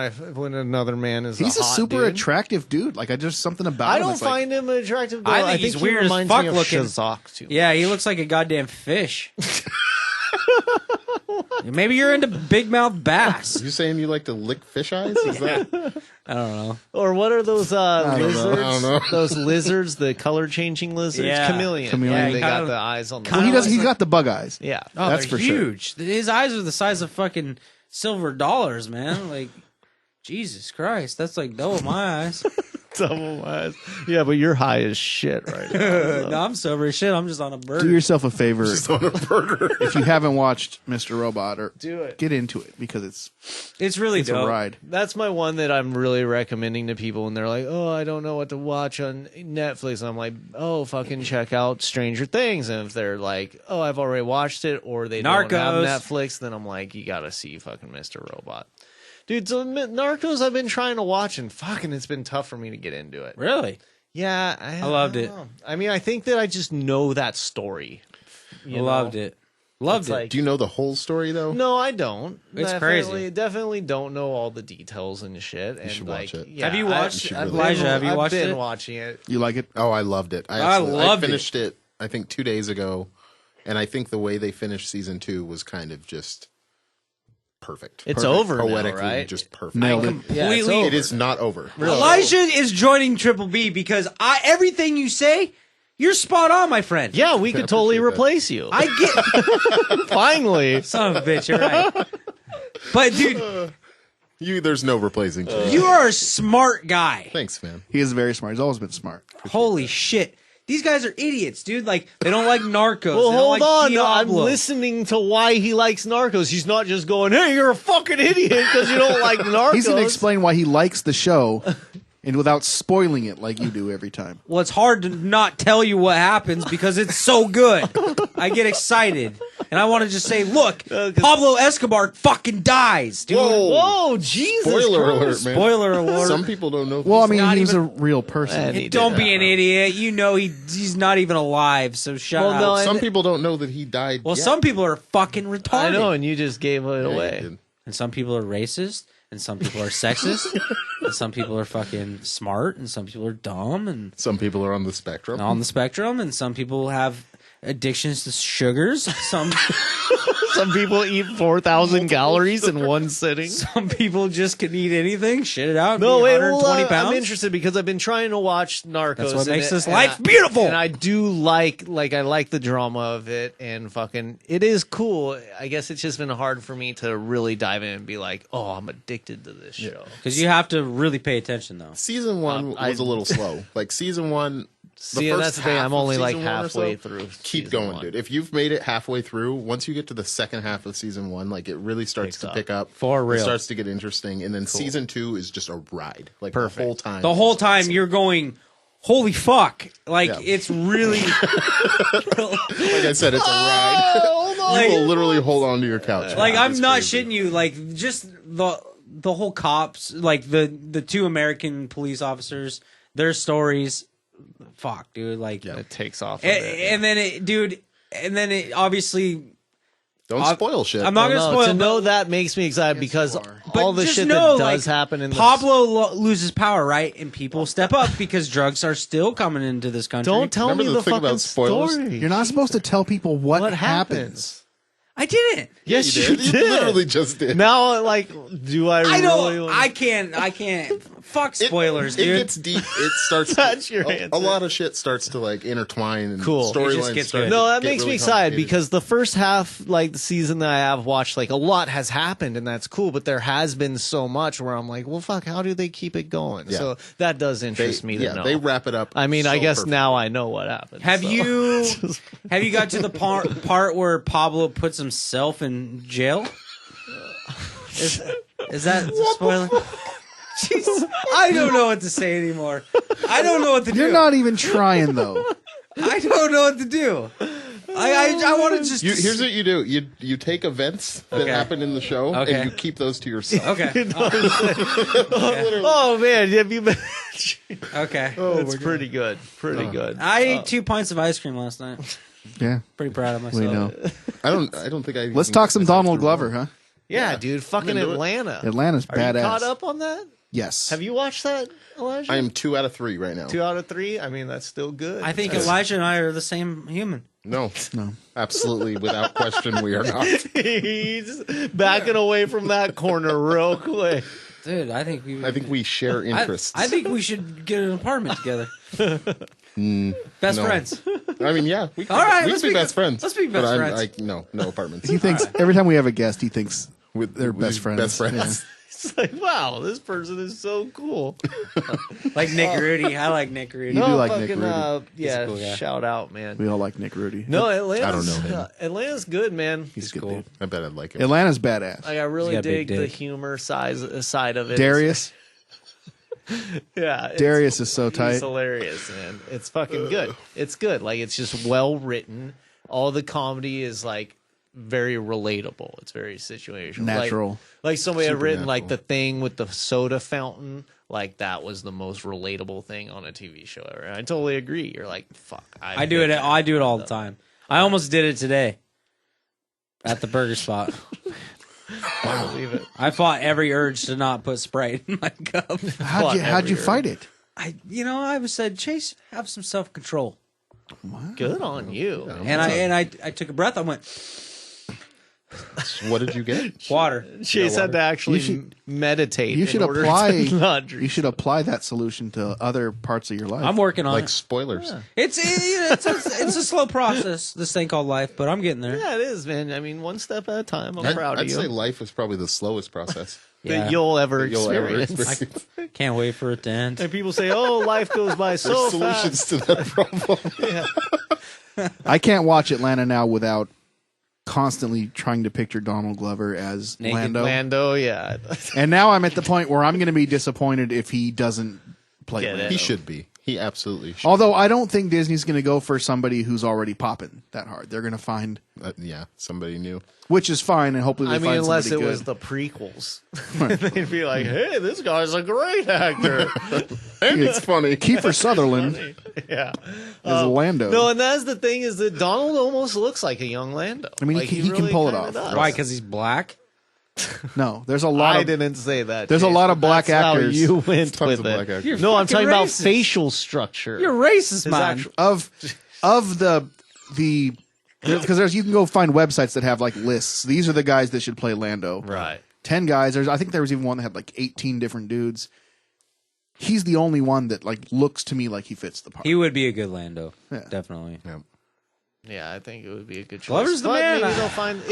another man is He's a hot super dude. attractive dude. Like I just something about I him. don't It's like, find him attractive. Though. I think he's he weird as reminds fuck me of looking. Shazak too. Yeah, he looks like a goddamn fish. Maybe you're into big mouth bass. You saying you like to lick fish eyes? Is that? I don't know. Or what are those don't know. lizards? I don't know. Those lizards, the color changing lizards, Yeah. chameleon. Chameleon. Yeah, Yeah, they kind got of- the eyes on. well, he does. looks He's like- got the bug eyes. Yeah. Oh, That's they're for sure. huge. His eyes are the size of fucking silver dollars, man. Like, Jesus Christ, that's like double my eyes. Double eyes. Yeah, but you're high as shit right now. so. No, I'm sober as shit. I'm just on a burger. Do yourself a favor Just on a burger. if you haven't watched Mr. Robot, or Do it. get into it because It's really it's dope. a ride. That's my one that I'm really recommending to people when they're like, "Oh, I don't know what to watch on Netflix." I'm like, "Oh, fucking check out Stranger Things." And if they're like, "Oh, I've already watched it," or they don't Narcos. have Netflix, then I'm like, "You got to see fucking Mr. Robot." Dude, so Narcos I've been trying to watch and fucking it's been tough for me to get into it. Really? Yeah, I loved don't it. know. I mean, I think that I just know that story. You Loved know? it. Loved It's it. like- Do you know the whole story though? No, I don't. It's Definitely- crazy. Definitely don't know all the details and shit. And should like, watch it. yeah, Have you watched- You should I've really been- Elijah, have you watched I've been it? watching it. You like it? Oh, I loved it. I loved it. finished it. I think 2 days ago, and I think the way they finished season 2 was kind of just perfect. It's Perfect. over now, poetically, right? just perfect. Nailed it. Yeah, it's Completely- over. It is not over. Elijah is joining Triple B because everything you say, you're spot on, my friend. Yeah, we could totally appreciate that. replace you. I get Finally. son of a bitch. You're right. But dude, There's no replacing Cheese. You are a smart guy. Thanks, man. He is very smart. He's always been smart. Holy shit. These guys are idiots, dude. Like, they don't like Narcos. Well, they don't hold like on. Diablo. I'm listening to why he likes Narcos. He's not just going, "Hey, you're a fucking idiot because you don't like Narcos." He's going to explain why he likes the show, and without spoiling it like you do every time. Well, it's hard to not tell you what happens because it's so good. I get excited. And I want to just say, look, Pablo Escobar fucking dies, dude. Whoa, Jesus! Spoiler Christ. alert, man. Spoiler alert. Some people don't know. Well, I mean, not he's even- a real person. And he Don't did be an idiot. You know he's not even alive, so shut Well, up. no, Some people don't know that he died. Well, yet. some people are fucking retarded. I know, and you just gave it Yeah, he away. did. And some people are racist, and some people are sexist, and some people are fucking smart, and some people are dumb and Some people are on the spectrum. on the spectrum, and some people have addictions to sugars. Some people eat 4,000 calories in one sitting. Some people just can eat anything, shit it out, No, be wait, 120 well, pounds. I'm interested because I've been trying to watch Narcos. That's what and makes this and life beautiful. And I do like I like the drama of it, and fucking, it is cool. I guess it's just been hard for me to really dive in and be like, oh, I'm addicted to this show. Because you have to really pay attention, though. Season one was a little slow. Like season one. See, first that's the thing. half I'm of only like season one or halfway so, through. Keep season going, one. dude. If you've made it halfway through, once you get to the second half of season one, like it really starts to pick up. For real. It starts to get interesting, and then season two is just a ride. Like Perfect. the whole time. The whole time you're going, holy fuck. Like, Yeah. it's really... Like I said, it's a ride. You will literally hold on to your couch. Like, man. I'm It's not crazy. shitting you. Like, just the whole cops, like the two American police officers, their stories, fuck, dude. Like, It takes off. A bit. and then it obviously. Don't spoil shit. I'm not gonna No, spoil. to but- know that makes me excited because but all the just shit know, that does like, happen in the Pablo loses power, right? And people step up because drugs are still coming into this country. Don't tell Remember me the the thing fucking about spoilers? story. You're not supposed to tell people what, What happens. happens? I didn't. Yes, you you did. did. You literally just did. Now, like, do I? I really don't. I can't. Fuck spoilers, It dude. gets deep. It starts. That's your a answer. lot of shit starts to like intertwine and Cool. It just storylines gets start. good. to No, that get makes really me excited complicated. because the first half, like the season that I have watched, like a lot has happened and that's cool. But there has been so much where I'm like, well, fuck, how do they keep it going? Yeah. So that does interest me to know. they wrap it up. I mean, I so guess perfectly. now I know what happened. Have so. you got to the part where Pablo puts himself in jail? Is that a spoiler? Jesus, I don't know what to say anymore. I don't know what to do. You're not even trying, though. I don't know what to do. I want to just. Here's what you do: you take events that Okay. happened in the show, Okay. and you keep those to yourself. Okay. Oh man, have you been? Okay. It's pretty good. Pretty good. I ate 2 pints of ice cream last night. Yeah, Pretty proud of myself. we know. I don't think I. Let's even talk get some myself Donald through Glover, one. huh? Yeah, dude, fucking into it. Atlanta. Atlanta's Are badass. you caught up on that? Yes. Have you watched that, Elijah? I am 2 out of 3 right now. 2 out of 3. I mean, that's still good. I think Elijah and I are the same human. No, No. absolutely, without question, we are not. He's backing away from that corner real quick. Dude, I think we. I think we share interests. I think we should get an apartment together. Best no. friends. I mean, yeah, we All right, we let's could be be best friends. let's be but best I'm, friends. Like, no apartments. He thinks every time we have a guest, he thinks they're We'd best be friends. Best friends. It's like, wow, this person is so cool. Like Nick Rudy. I like Nick Rudy. You do like Nick fucking, Rudy. yeah, cool guy. shout out, man. We all like Nick Rudy. No, Atlanta's, I don't know him. Atlanta's good, man. He's good. cool. Dude. I bet I'd like it. Atlanta's badass. Like, I really got a big dig the dick. humor side of it. Darius. Yeah, it's- Darius is so He's tight. hilarious, man. It's fucking good. It's good. Like, it's just well written. All the comedy is like very relatable. It's very situational. Natural. Like somebody had written like Supernatural. the thing with the soda fountain. Like that was the most relatable thing on a TV show ever. I totally agree. You're like, fuck. I do it. I do it all the time. I almost did it today at the burger spot. I believe it. I fought every urge to not put Sprite in my cup. How'd you fight it? I said, Chase, have some self control. Good on you. And I took a breath. I went, What did you get? Water. Chase had to actually meditate. You should in order apply. to not drink. You should apply that solution to other parts of your life. I'm working on Like it. spoilers. It's a slow process. This thing called life, but I'm getting there. Yeah, it is, man. I mean, one step at a time. I'm proud of I'd you. say life is probably the slowest process that you'll ever you'll ever experience. experience. Can't wait for it to end. And people say, "Oh, life goes by so Solutions fast." to that problem. I can't watch Atlanta now without constantly trying to picture Donald Glover as Naked Lando, yeah. And now I'm at the point where I'm going to be disappointed if he doesn't play Get it. Lando. He should be. He absolutely should. Although I don't think Disney's going to go for somebody who's already popping that hard. They're going to find, Somebody new. which is fine, and hopefully they I mean, find unless it somebody was good. the prequels. They'd be like, hey, this guy's a great actor. And it's funny. Kiefer Sutherland Yeah. is Lando. No, and that's the thing is that Donald almost looks like a young Lando. I mean, Like, he can pull it kinda off. does. Why? Because he's black. No, there's a lot I of didn't say that. There's a Chase, lot of but black that's actors. How you went Tons with of it. black actors. You're No, I'm fucking talking about racist. facial structure. You're racist, His man. actual- of the because you can go find websites that have like lists. These are the guys that should play Lando. Right. 10 guys. I think there was even one that had like 18 different dudes. He's the only one that like looks to me like he fits the part. He would be a good Lando. Yeah. Definitely. Yeah. Yeah, I think it would be a good choice. Glover's the But man. maybe they'll find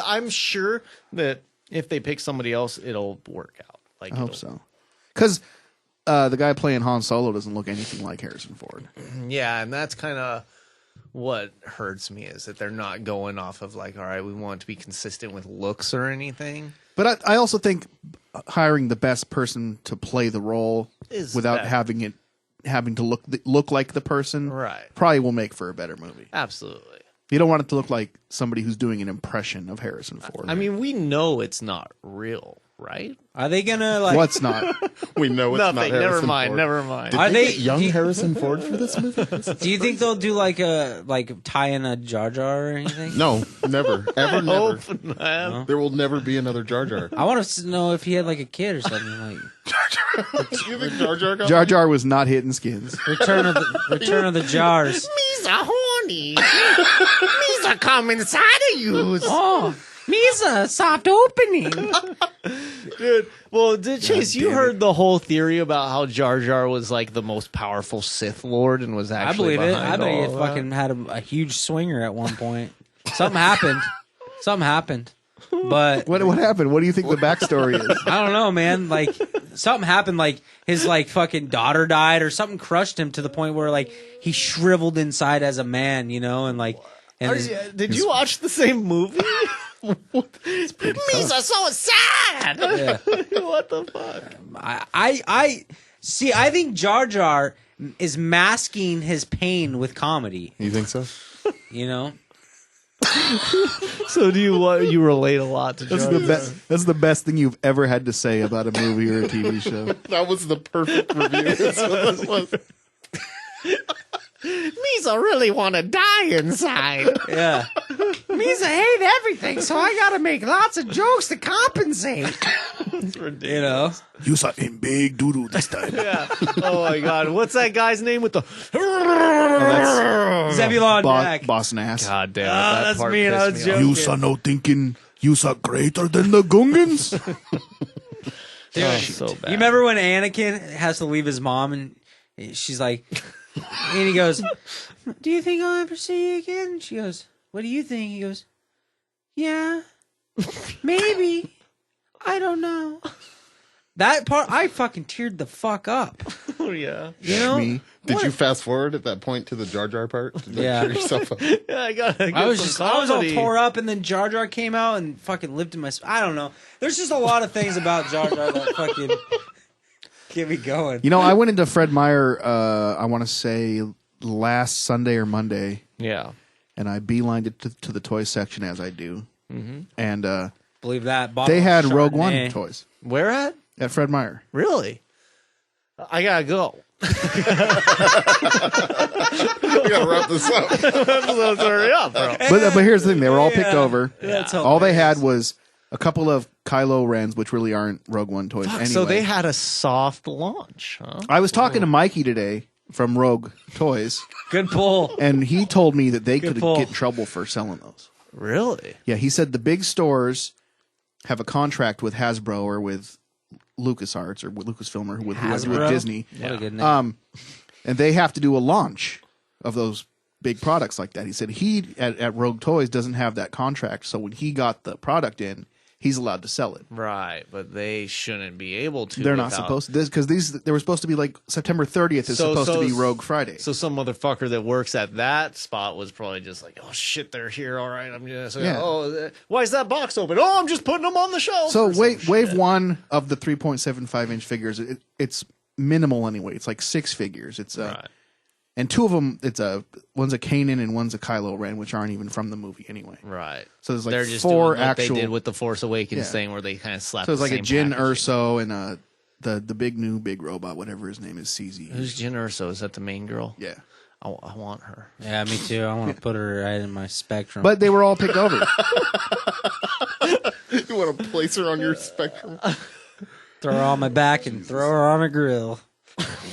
I'm sure that if they pick somebody else, it'll work out. Like I hope so. Because the guy playing Han Solo doesn't look anything like Harrison Ford. Yeah, and that's kind of what hurts me is that they're not going off of like, all right, we want to be consistent with looks or anything. But I also think hiring the best person to play the role Is without better. having to look like the person Right. probably will make for a better movie. Absolutely. You don't want it to look like somebody who's doing an impression of Harrison Ford. I mean, we know it's not real, right? Are they gonna like? What's not? We know it's Nothing. not Never Harrison mind. Ford. Never mind. Did Are they they- get young do you- Harrison Ford for this movie? Do you think they'll do like tie in a Jar Jar or anything? No, never. Ever, never. Hope not. There will never be another Jar Jar. I want to know if he had like a kid or something like You think Jar Jar got Jar Jar was not hitting skins. Return of the Jars. Me's a horny. Me's a come inside of you. Oh, me's a soft opening. Dude, well, Chase, you damn heard the whole theory about how Jar Jar was like the most powerful Sith Lord and was I actually believe it. behind I bet he all had of that? fucking had a huge swinger at one point. Something happened. Something happened. But What happened? What do you think the backstory is? I don't know, man. Like something happened. Like his like fucking daughter died, or something crushed him to the point where like he shriveled inside as a man, you know, and like. And his- Did you watch the same movie? Me's are so sad. yeah. What the fuck? I see. I think Jar Jar is masking his pain with comedy. You think so? You know. So do you relate a lot to Jar That's Jar? the best. That's the best thing you've ever had to say about a movie or a TV show. That was the perfect review. That's what that was. Misa really want to die inside. Yeah. Misa hate everything, so I gotta make lots of jokes to compensate. You know. You saw in big doo-doo this time. Yeah. Oh my God. What's that guy's name with the? Zebulon Jack. Boss Nass. God damn it! Ah, that that's part me, and I pissed was me off. joking. You saw no thinking. You saw greater than the Gungans. Oh, so bad. You remember when Anakin has to leave his mom and she's like, and he goes, "Do you think I'll ever see you again?" And she goes, "What do you think?" He goes, "Yeah, maybe. I don't know." That part, I fucking teared the fuck up. Oh yeah. You know? Me. Did you fast forward at that point to the Jar Jar part? Did you Yeah. tear yourself up? Yeah, I got. I was all tore up, and then Jar Jar came out and fucking lifted my. I don't know. There's just a lot of things about Jar Jar that fucking get me going. You know, I went into Fred Meyer, I want to say last Sunday or Monday, Yeah. and I beelined it to the toy section as I do. And Believe that. they had Bottle of Rogue One Chardonnay. toys Where at? at Fred Meyer. Really? I gotta go. We gotta wrap this up. Let's hurry up, bro. But here's the thing: they were all picked Yeah. over. That's All they hilarious. had was a couple of Kylo Rens, which really aren't Rogue One toys anyway. So they had a soft launch, huh? I was talking to Mikey today from Rogue Toys, Good pull. and he told me that they Good could pull. get in trouble for selling those. Really? Yeah, he said the big stores have a contract with Hasbro or with LucasArts or with Lucasfilm or with whoever, with Hasbro? Disney. What a good name. And they have to do a launch of those big products like that. He said he at Rogue Toys doesn't have that contract, so when he got the product in, he's allowed to sell it. Right, but they shouldn't be able to. They're not supposed to, because they were supposed to be like September 30th is supposed to be Rogue Friday. So some motherfucker that works at that spot was probably just like, oh shit, they're here. All right, I'm just why is that box open? Oh, I'm just putting them on the shelf. So wave one of the 3.75 inch figures, it's minimal anyway. It's like 6 figures. It's right. And 2 of them, one's a Kanan and one's a Kylo Ren, which aren't even from the movie anyway. Right. So there's like they're just 4 doing what actual. they did with the Force Awakens Yeah. thing, where they kind of slapped. So it's the like a same Jin packaging. Urso and the big robot, whatever his name is, CZ. Who's Jin Urso? Is that the main girl? Yeah. I want her. Yeah, me too. I want to put her right in my spectrum. But they were all picked over. You want to place her on your spectrum? throw her on my back and throw her on a grill.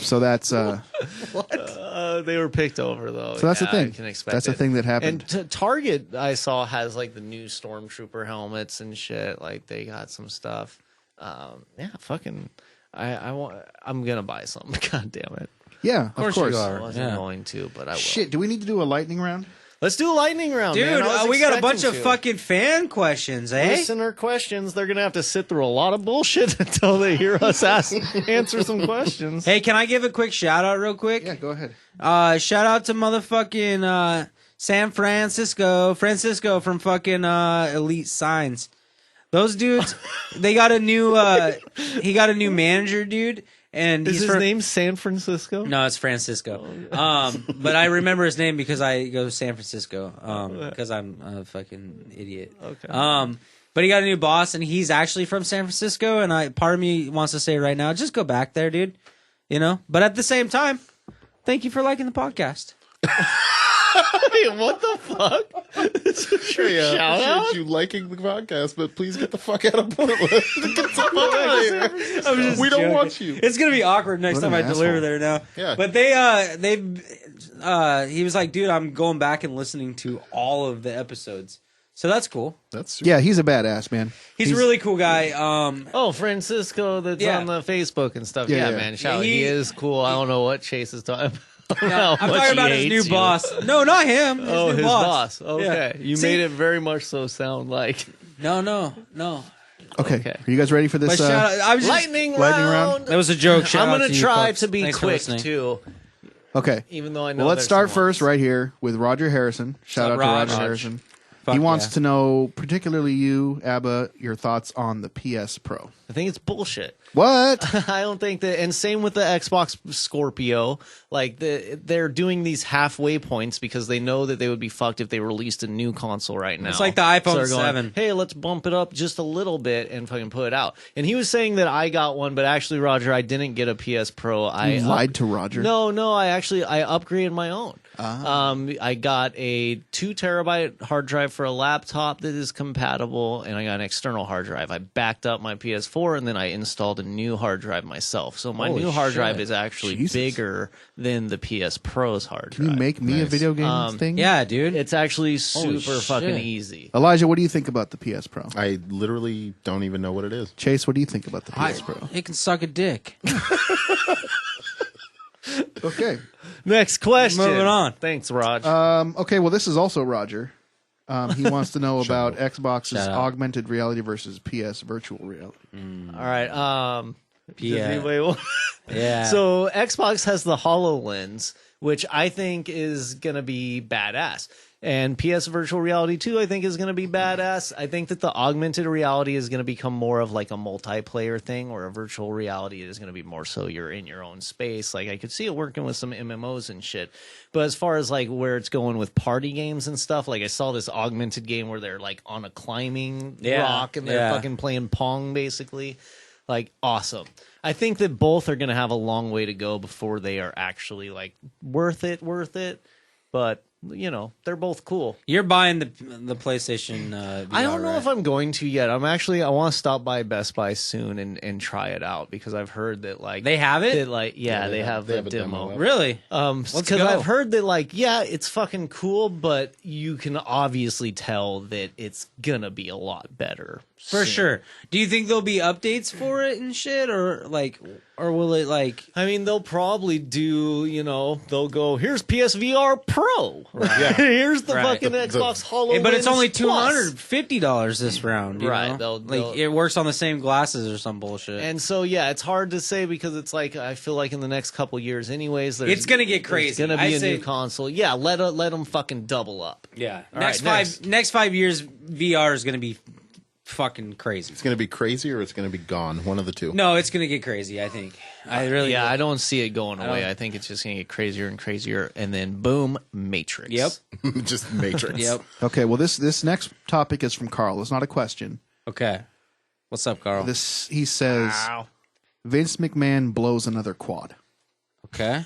So that's They were picked over though. so that's the I thing. can expect That's it. the thing that happened. And Target, I saw, has like the new Stormtrooper helmets and shit. Like they got some stuff. Yeah, fucking. I'm gonna buy some. God damn it. Yeah, of course course. you I are. wasn't Yeah. going to, but I will. Shit, do we need to do a lightning round? Let's do a lightning round, Dude, man. I was we got a bunch of expecting to. fucking fan questions, eh? Listener questions. They're gonna have to sit through a lot of bullshit until they hear us answer some questions. Hey, can I give a quick shout out real quick? Yeah, go ahead. Shout out to motherfucking San Francisco from fucking Elite Signs. Those dudes, they got a new he got a new manager, dude, and Is he's his name San Francisco? No, it's Francisco. But I remember his name because I go to San Francisco. Because I'm a fucking idiot. Okay. But he got a new boss, and he's actually from San Francisco. And part of me wants to say right now, just go back there, dude. You know. But at the same time, thank you for liking the podcast. Hey, what the fuck? Sure, yeah. Appreciate you liking the podcast, but please get the fuck out of Portland. Get the fuck out of here. I'm just We don't joking. want you. It's gonna be awkward next What time an I deliver asshole. there now. Yeah. But he was like, dude, I'm going back and listening to all of the episodes. So that's cool. That's super. Yeah, he's a badass, man. He's a really cool guy. Oh, Francisco, that's Yeah. on the Facebook and stuff. Yeah, Yeah, yeah. man. Shout out. He- He is cool. I don't know what Chase is talking about. I'm talking about his new boss. No, not him. His Oh, new his boss. Okay. Yeah. You See? made it very much so sound like. No. Okay. Are you guys ready for But this? shout out, I was just, Lightning Lightning round. round? that was a joke. Shout I'm out going to to you try folks. to be Thanks for quick, listening. too, Okay. even though I know Well, let's there's start some first ones. right here with Roger Harrison. Shout out What's up, to Raj? Roger Harrison. Fuck He wants yeah. to know, particularly you, Abba, your thoughts on the PS Pro. I think it's bullshit. What? I don't think that, and same with the Xbox Scorpio. Like they're doing these halfway points because they know that they would be fucked if they released a new console right now. It's like the iPhone they're going, 7. Hey, let's bump it up just a little bit and fucking put it out. And he was saying that I got one, but actually, Roger, I didn't get a PS Pro. I You lied to Roger. No, I upgraded my own. I got a 2 terabyte hard drive for a laptop that is compatible, and I got an external hard drive. I backed up my PS4 and then I installed a new hard drive myself. So my Holy new hard shit. drive is actually Jesus. bigger than the PS Pro's hard Can drive. you make me a video game thing? Yeah, dude. It's actually Holy super fucking shit. easy. Elijah, what do you think about the PS Pro? I literally don't even know what it is. Chase, what do you think about the PS Pro? It can suck a dick. Okay. Next question. Moving on. Thanks, Raj. Okay, well, this is also Roger. He wants to know about Xbox's Shout out. augmented reality versus PS virtual reality. All right. Does Yeah. anybody want- Yeah. So Xbox has the HoloLens, which I think is going to be badass. And PS Virtual Reality 2, I think, is going to be badass. I think that the augmented reality is going to become more of like a multiplayer thing, or a virtual reality is going to be more so you're in your own space. Like I could see it working with some MMOs and shit. But as far as like where it's going with party games and stuff, like I saw this augmented game where they're like on a climbing rock and they're fucking playing Pong basically. Like awesome. I think that both are going to have a long way to go before they are actually like worth it. But they're both cool. You're buying the PlayStation VR, I don't know right? if I'm going to yet. I want to stop by Best Buy soon and try it out because I've heard that like They have it? they have they the have a demo. demo. Really? Because go. I've heard that like it's fucking cool, but you can obviously tell that it's gonna be a lot better For soon. sure. Do you think there'll be updates for it and shit, or will it like? I mean, they'll probably do, they'll go, here's PSVR Pro. Yeah. Here's the Right. fucking Xbox HoloLens But it's only Plus. $250 this round, you Right, know? they'll- it works on the same glasses or some bullshit. And so, it's hard to say because it's like, I feel like in the next couple years anyways, It's gonna get crazy. It's going to be I a say- new console. Yeah, let them fucking double up. yeah, All next right, next 5 years, VR is gonna be fucking crazy. It's going to be crazy or it's going to be gone. One of the two. No, it's gonna get crazy. I think. I really. Yeah, do. I don't see it going away. don't- I think it's just going to get crazier and crazier. And then, boom, Matrix. Yep. Just Matrix. Yep. Okay, well this next topic is from Carl. It's not a question. Okay. What's up, Carl? He says Wow. Vince McMahon blows another quad. Okay.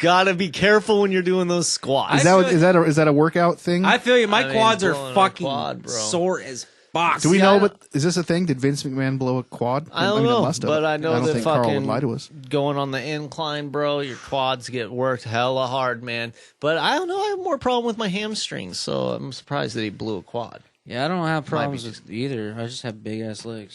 Gotta be careful when you're doing those squats. Is that a workout thing? I feel you. My I mean, quads are blowing a fucking quad, bro. sore as fuck. Do we See, know? I But is this a thing? Did Vince McMahon blow a quad? I don't mean, know, it must have. but I know don't that think Carl would fucking lie to us. going on the incline, bro, your quads get worked hella hard, man. But I don't know. I have more problem with my hamstrings, so I'm surprised that he blew a quad. Yeah, I don't have problems be with either. I just have big ass legs,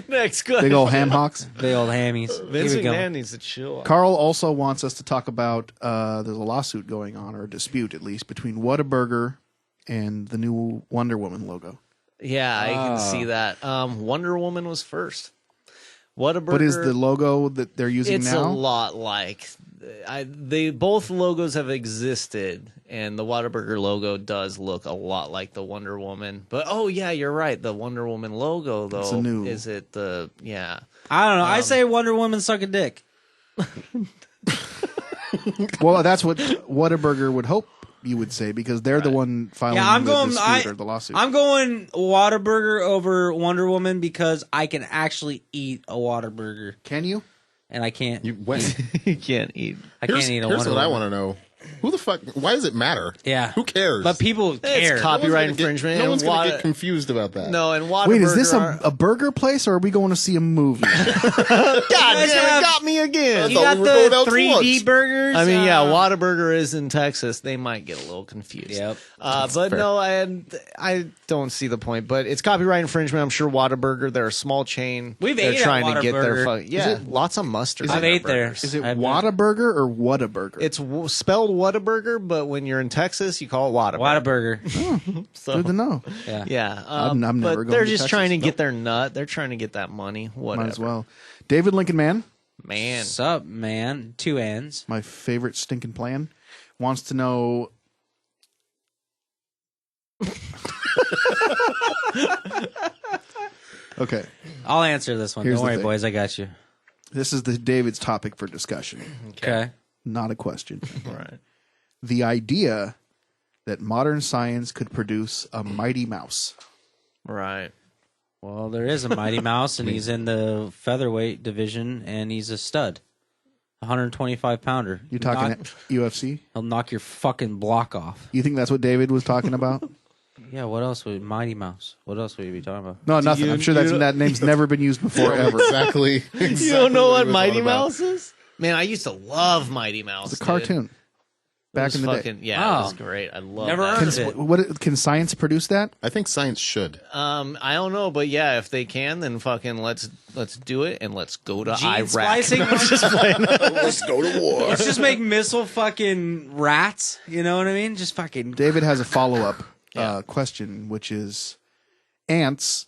Next, good. Big old ham hocks. big old hammies. Vince Here we go. McMahon needs to chill. Carl also wants us to talk about there's a lawsuit going on, or a dispute at least, between Whataburger and the new Wonder Woman logo. Yeah, I can see that. Wonder Woman was first. Whataburger. What is the logo that they're using It's now? a lot like both logos have existed, and the Whataburger logo does look a lot like the Wonder Woman. But yeah, you're right. The Wonder Woman logo though, It's a new- is it the I don't know. I say Wonder Woman suck a dick. Well, that's what Whataburger would hope you would say, because they're the one filing Yeah, I'm the going. dispute or the lawsuit. I'm going Whataburger over Wonder Woman because I can actually eat a Whataburger, Can you? and I can't. You when? you can't eat. I can't eat a Here's Wonder what I Woman. want to know. Who the fuck? Why does it matter? Yeah. Who cares? But people care. It's No one's copyright gonna get- infringement. No and one's going to Whata- get confused about that. No, and Whataburger. Wait, is this are- a burger place, or are we going to see a movie? God damn it, have- got me again. You thought got we were going the out to 3D lunch. burgers. I mean, Whataburger is in Texas. They might get a little confused. Yep. But fair. no, I don't see the point. But it's copyright infringement. I'm sure Whataburger, they're a small chain. We've they're ate at try to get their Whataburger. lots of mustard. I've in their ate there. burgers. Is it I've Whataburger or Whataburger? It's spelled Whataburger, but when you're in Texas, you call it Whataburger. Whataburger. So, Good to know. Yeah. yeah, I'm never but going they're to just Texas. trying to Nope. get their nut. They're trying to get that money. Whatever. Might as well. David Lincoln Man, Man. What's up, man? 2 ends. my favorite stinking plan, wants to know. Okay, I'll answer this one. Here's Don't the worry, thing. boys. I got you. this is David's topic for discussion, Okay. not a question. Right. The idea that modern science could produce a mighty mouse. Right. Well, there is a Mighty Mouse, and he's in the featherweight division, and he's a stud. 125 pounder. You talking UFC? He'll knock your fucking block off. You think that's what David was talking about? Yeah, what else would Mighty Mouse? What else would you be talking about? No, nothing. you- I'm sure you- that name's never been used before ever. Exactly. You don't know what he was Mighty on about. Mouse is? Man, I used to love Mighty Mouse. It's a cartoon. Back in the day. Yeah, it was Oh. great. I love Never that. heard of shit. it. Can science produce that? I think science should. I don't know, but yeah, if they can, then fucking let's do it and let's go to Gene Iraq. splicing? Let's go to war. Let's just make missile fucking rats. You know what I mean? Just fucking. David has a follow-up question, which is ants.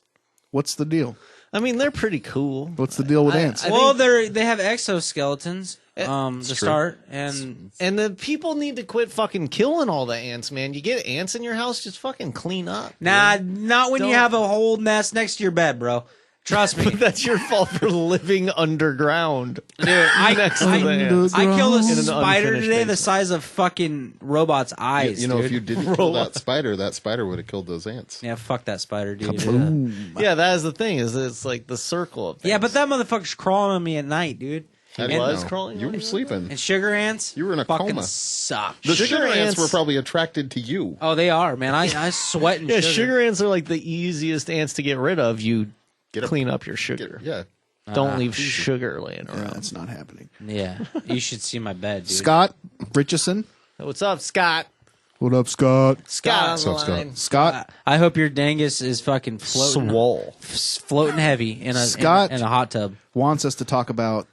What's the deal? I mean, they're pretty cool. What's the deal with I- ants? I- Well, they have exoskeletons. To true. start, and And the people need to quit fucking killing all the ants, man. You get ants in your house, just fucking clean up. nah, dude. not when you Don't- have a whole nest next to your bed, bro. Trust me. That's your fault for living underground. Dude, I killed a In an spider unfinished today the basement. size of fucking robot's eyes. You know, dude. if you didn't kill that spider would have killed those ants. Yeah, fuck that spider, dude. Boom. Yeah, that is the thing. Is it's like the circle of things. Yeah, but that motherfucker's crawling on me at night, dude. I didn't was know. crawling You on were you? sleeping. And sugar ants. You were in a fucking coma. suck. The Sugar sugar ants ants- were probably attracted to you. Oh, they are, man. I sweat in Yeah, sugar. sugar ants are like the easiest ants to get rid of. You Get a- clean up your sugar. Yeah. Don't leave sugar laying Yeah, around. that's not happening. Yeah, you should see my bed, dude. Scott Richardson. What's up, Scott? What up, Scott? Scott on What's the up, Scott? line. Scott. I hope your dangus is fucking floating, Swole. floating heavy in a Scott- in a hot tub. Wants us to talk about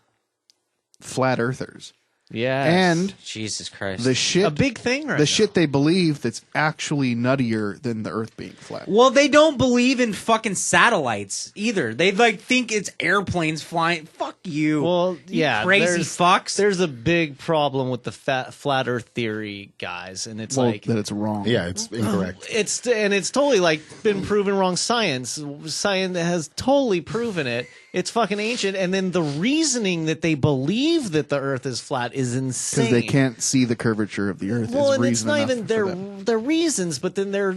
flat earthers Yeah. and Jesus Christ. the shit. a big thing right the now. shit they believe that's actually nuttier than the Earth being flat. Well, they don't believe in fucking satellites either. They like think it's airplanes flying. Fuck you. Well, You yeah, crazy there's- fucks. There's a big problem with the flat Earth theory, guys, and it's Well, like that it's wrong. Yeah, it's incorrect. it's totally like been proven wrong. Science has totally proven it. It's fucking ancient, and then the reasoning that they believe that the Earth is flat is insane. because they can't see the curvature of the Earth. Well, is and it's reason not enough even for them. their reasons, but then their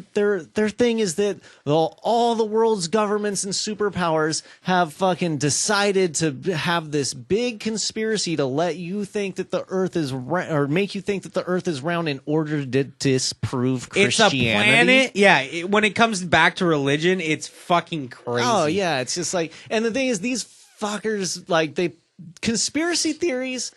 thing is that all the world's governments and superpowers have fucking decided to have this big conspiracy to let you think that the Earth is or make you think that the Earth is round in order to disprove it's a Christianity. planet. Yeah, when it comes back to religion, it's fucking crazy. Oh yeah, it's just like, and the thing is, these fuckers like conspiracy theories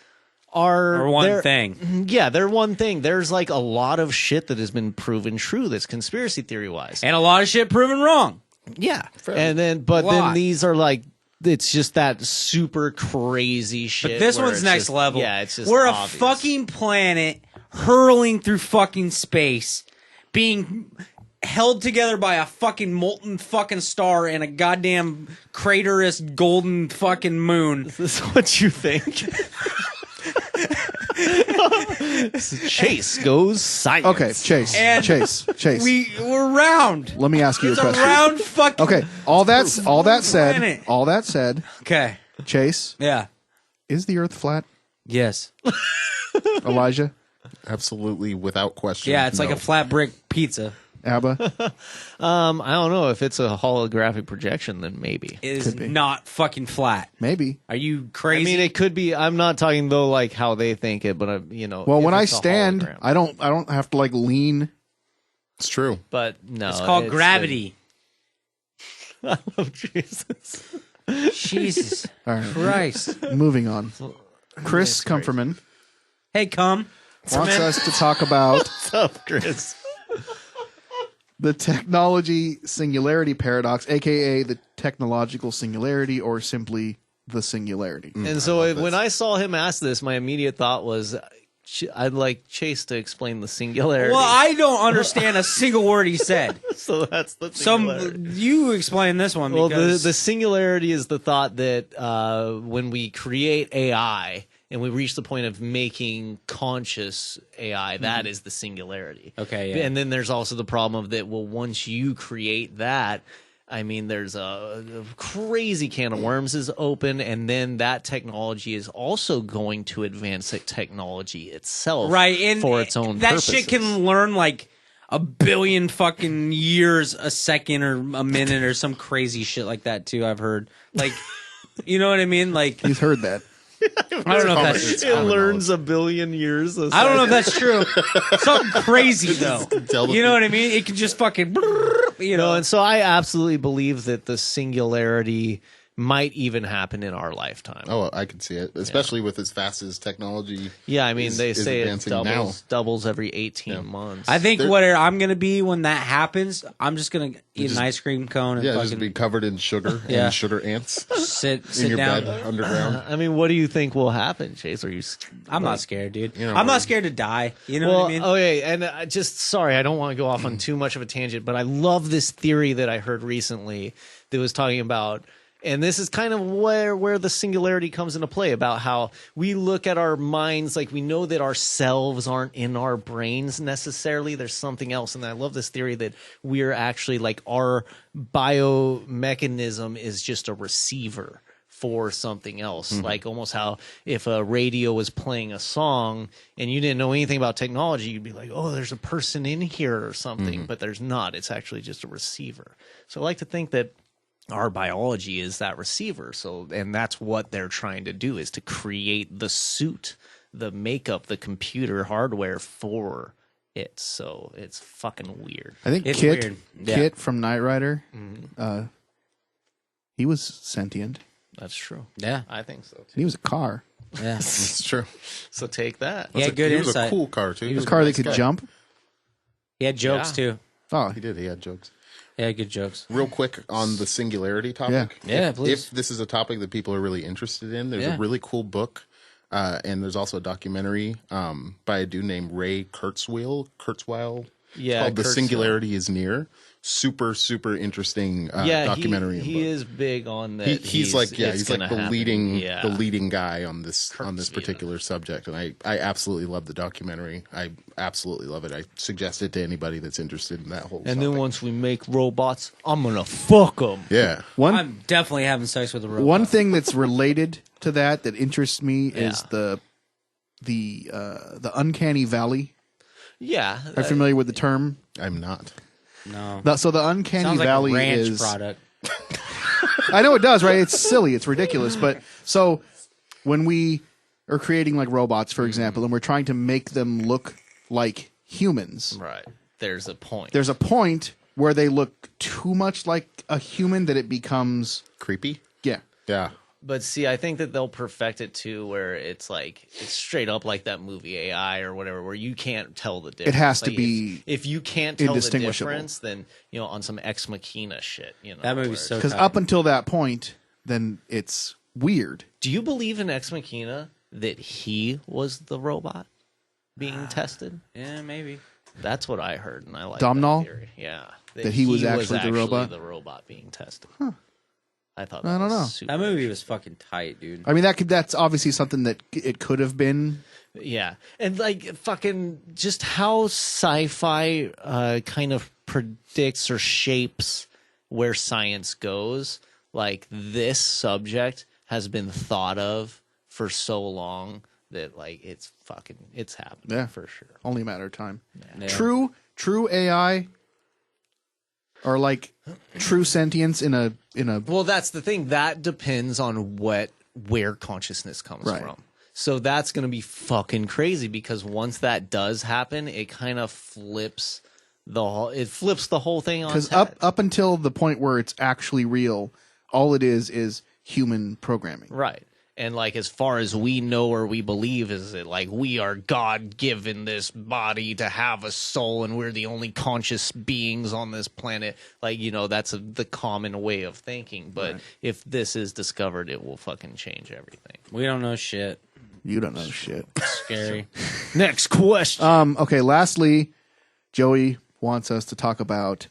are Or one they're- thing. Yeah, they're one thing. There's like a lot of shit that has been proven true that's conspiracy theory wise. And a lot of shit proven wrong. Yeah, and then but then Lot. these are like it's just that super crazy shit. But this where one's it's next just- level. Yeah, it's just we're obvious. a fucking planet hurling through fucking space, being held together by a fucking molten fucking star and a goddamn craterous golden fucking moon. Is this what you think? Chase goes science. Okay, Chase. And Chase. We're round. Let me ask you It's a a question. round fucking. Okay, all that said, Planet. all that said, Okay. Chase, Yeah. is the Earth flat? Yes. Elijah, Absolutely, without question. Yeah, it's like no. a flat brick pizza. Abba, I don't know if it's a holographic projection. Then maybe. It is Could be. not fucking flat. maybe. Are you I crazy? mean, it could be. I'm not talking though like how they think it, but Well, if when I it's a stand, hologram. I don't have to like lean. It's true. But no, it's called gravity. I love Jesus. Jesus All right, Christ. moving on. Chris Comferman Hey, come. wants us to talk about What's up, Chris? the technology singularity paradox, aka the technological singularity, or simply the singularity. And so when I saw him ask this, my immediate thought was, I'd like Chase to explain the singularity. Well, I don't understand a single word he said. so that's the singularity. You explain this one Well, because the singularity is the thought that when we create AI and we reach the point of making conscious AI, that is the singularity. Okay, yeah. And then there's also the problem of that, well, once you create that, I mean, there's a crazy can of worms is open, and then that technology is also going to advance the technology itself, right, and for its own that purposes. shit can learn like a billion fucking years a second or a minute or some crazy shit like that too. I've heard, like, you know what I mean? Like, He's heard that. I don't know if that's. It's It common learns a billion years. I don't know if that's true. Something crazy though. Tell the You know what I mean? It can just fucking, you know. No, and so I absolutely believe that the singularity might even happen in our lifetime. Oh, I can see it, especially with as fast as technology. Yeah, I mean, they is say it advancing doubles every 18 months. I think There- what I'm gonna be when that happens, I'm just gonna eat an ice cream cone and Yeah, just fucking be covered in sugar Yeah. and sugar ants sit in your down. bed underground. I mean, what do you think will happen, Chase? Are you? I'm not scared, dude. You're not I'm not worried. scared to die. You know Well, what I mean? okay, and I just sorry, I don't want to go off on too much of a tangent, but I love this theory that I heard recently that was talking about, and this is kind of where the singularity comes into play, about how we look at our minds like we know that ourselves aren't in our brains necessarily. There's something else, and I love this theory that we're actually like our biomechanism is just a receiver for something else. Like almost how if a radio was playing a song and you didn't know anything about technology, you'd be like, oh, there's a person in here or something, but there's not. It's actually just a receiver. So I like to think that our biology is that receiver. So, and that's what they're trying to do, is to create the suit, the makeup, the computer hardware for it. So it's fucking weird. I think It's Kit, weird. Yeah. Kit from Knight Rider, he was sentient. That's true. Yeah. I think so too. And he was a car. Yeah. It's true. So take that. He had good He was a insight. cool car too. He was a car that could jump. He had jokes too. Oh, He did. He had jokes. He had good jokes. Real quick on the singularity topic. Yeah, please. If this is a topic that people are really interested in, there's Yeah. a really cool book, and there's also a documentary by a dude named Ray Kurzweil. It's called The Kurzweil. Singularity is Near. Super, super interesting documentary. He is big on that. He's like it's he's like gonna the happen. leading guy on this Kurzweil. particular subject, and I absolutely love the documentary. I absolutely love it. I suggest it to anybody that's interested in that whole. And topic. then once we make robots, I'm gonna fuck them. yeah, I'm definitely having sex with a robot. one thing that's related to that interests me is Yeah. the uncanny valley. Yeah, Are you familiar with the term? I'm not. No. So the uncanny Sounds like valley a ranch is. product. I know it does, right? It's silly, it's ridiculous, but so when we are creating like robots, for example, and we're trying to make them look like humans, right. There's a point. there's a point where they look too much like a human that it becomes Creepy. yeah. Yeah. But see, I think that they'll perfect it too, where it's like it's straight up like that movie AI or whatever, where you can't tell the difference. It has to Like, be if you can't tell the indistinguishable. difference, then on some Ex Machina shit. That movie's where- so Because tight. up until that point, then it's weird. Do you believe in Ex Machina that he was the robot being tested? Yeah, maybe. That's what I heard, and I like Domhnall? that theory. Yeah, That he was actually the robot? the robot being tested. I thought. I don't know. That movie was fucking tight, dude. I mean, that's obviously something that it could have been. Yeah, and like fucking just how sci-fi kind of predicts or shapes where science goes. Like this subject has been thought of for so long that like it's happening. Yeah. for sure. Only a matter of time. Yeah. True AI, or like true sentience in a. Well, that's the thing. That depends on where consciousness comes Right. from. So that's going to be fucking crazy because once that does happen, it kind of flips the whole thing on its Because head. up until the point where it's actually real, all it is human programming. Right. And like as far as we know or we believe is that like we are God given this body to have a soul and we're the only conscious beings on this planet. Like, that's the common way of thinking. But if this is discovered, it will fucking change everything. We don't know shit. You don't know shit. Scary. Next question. Okay. Lastly, Joey wants us to talk about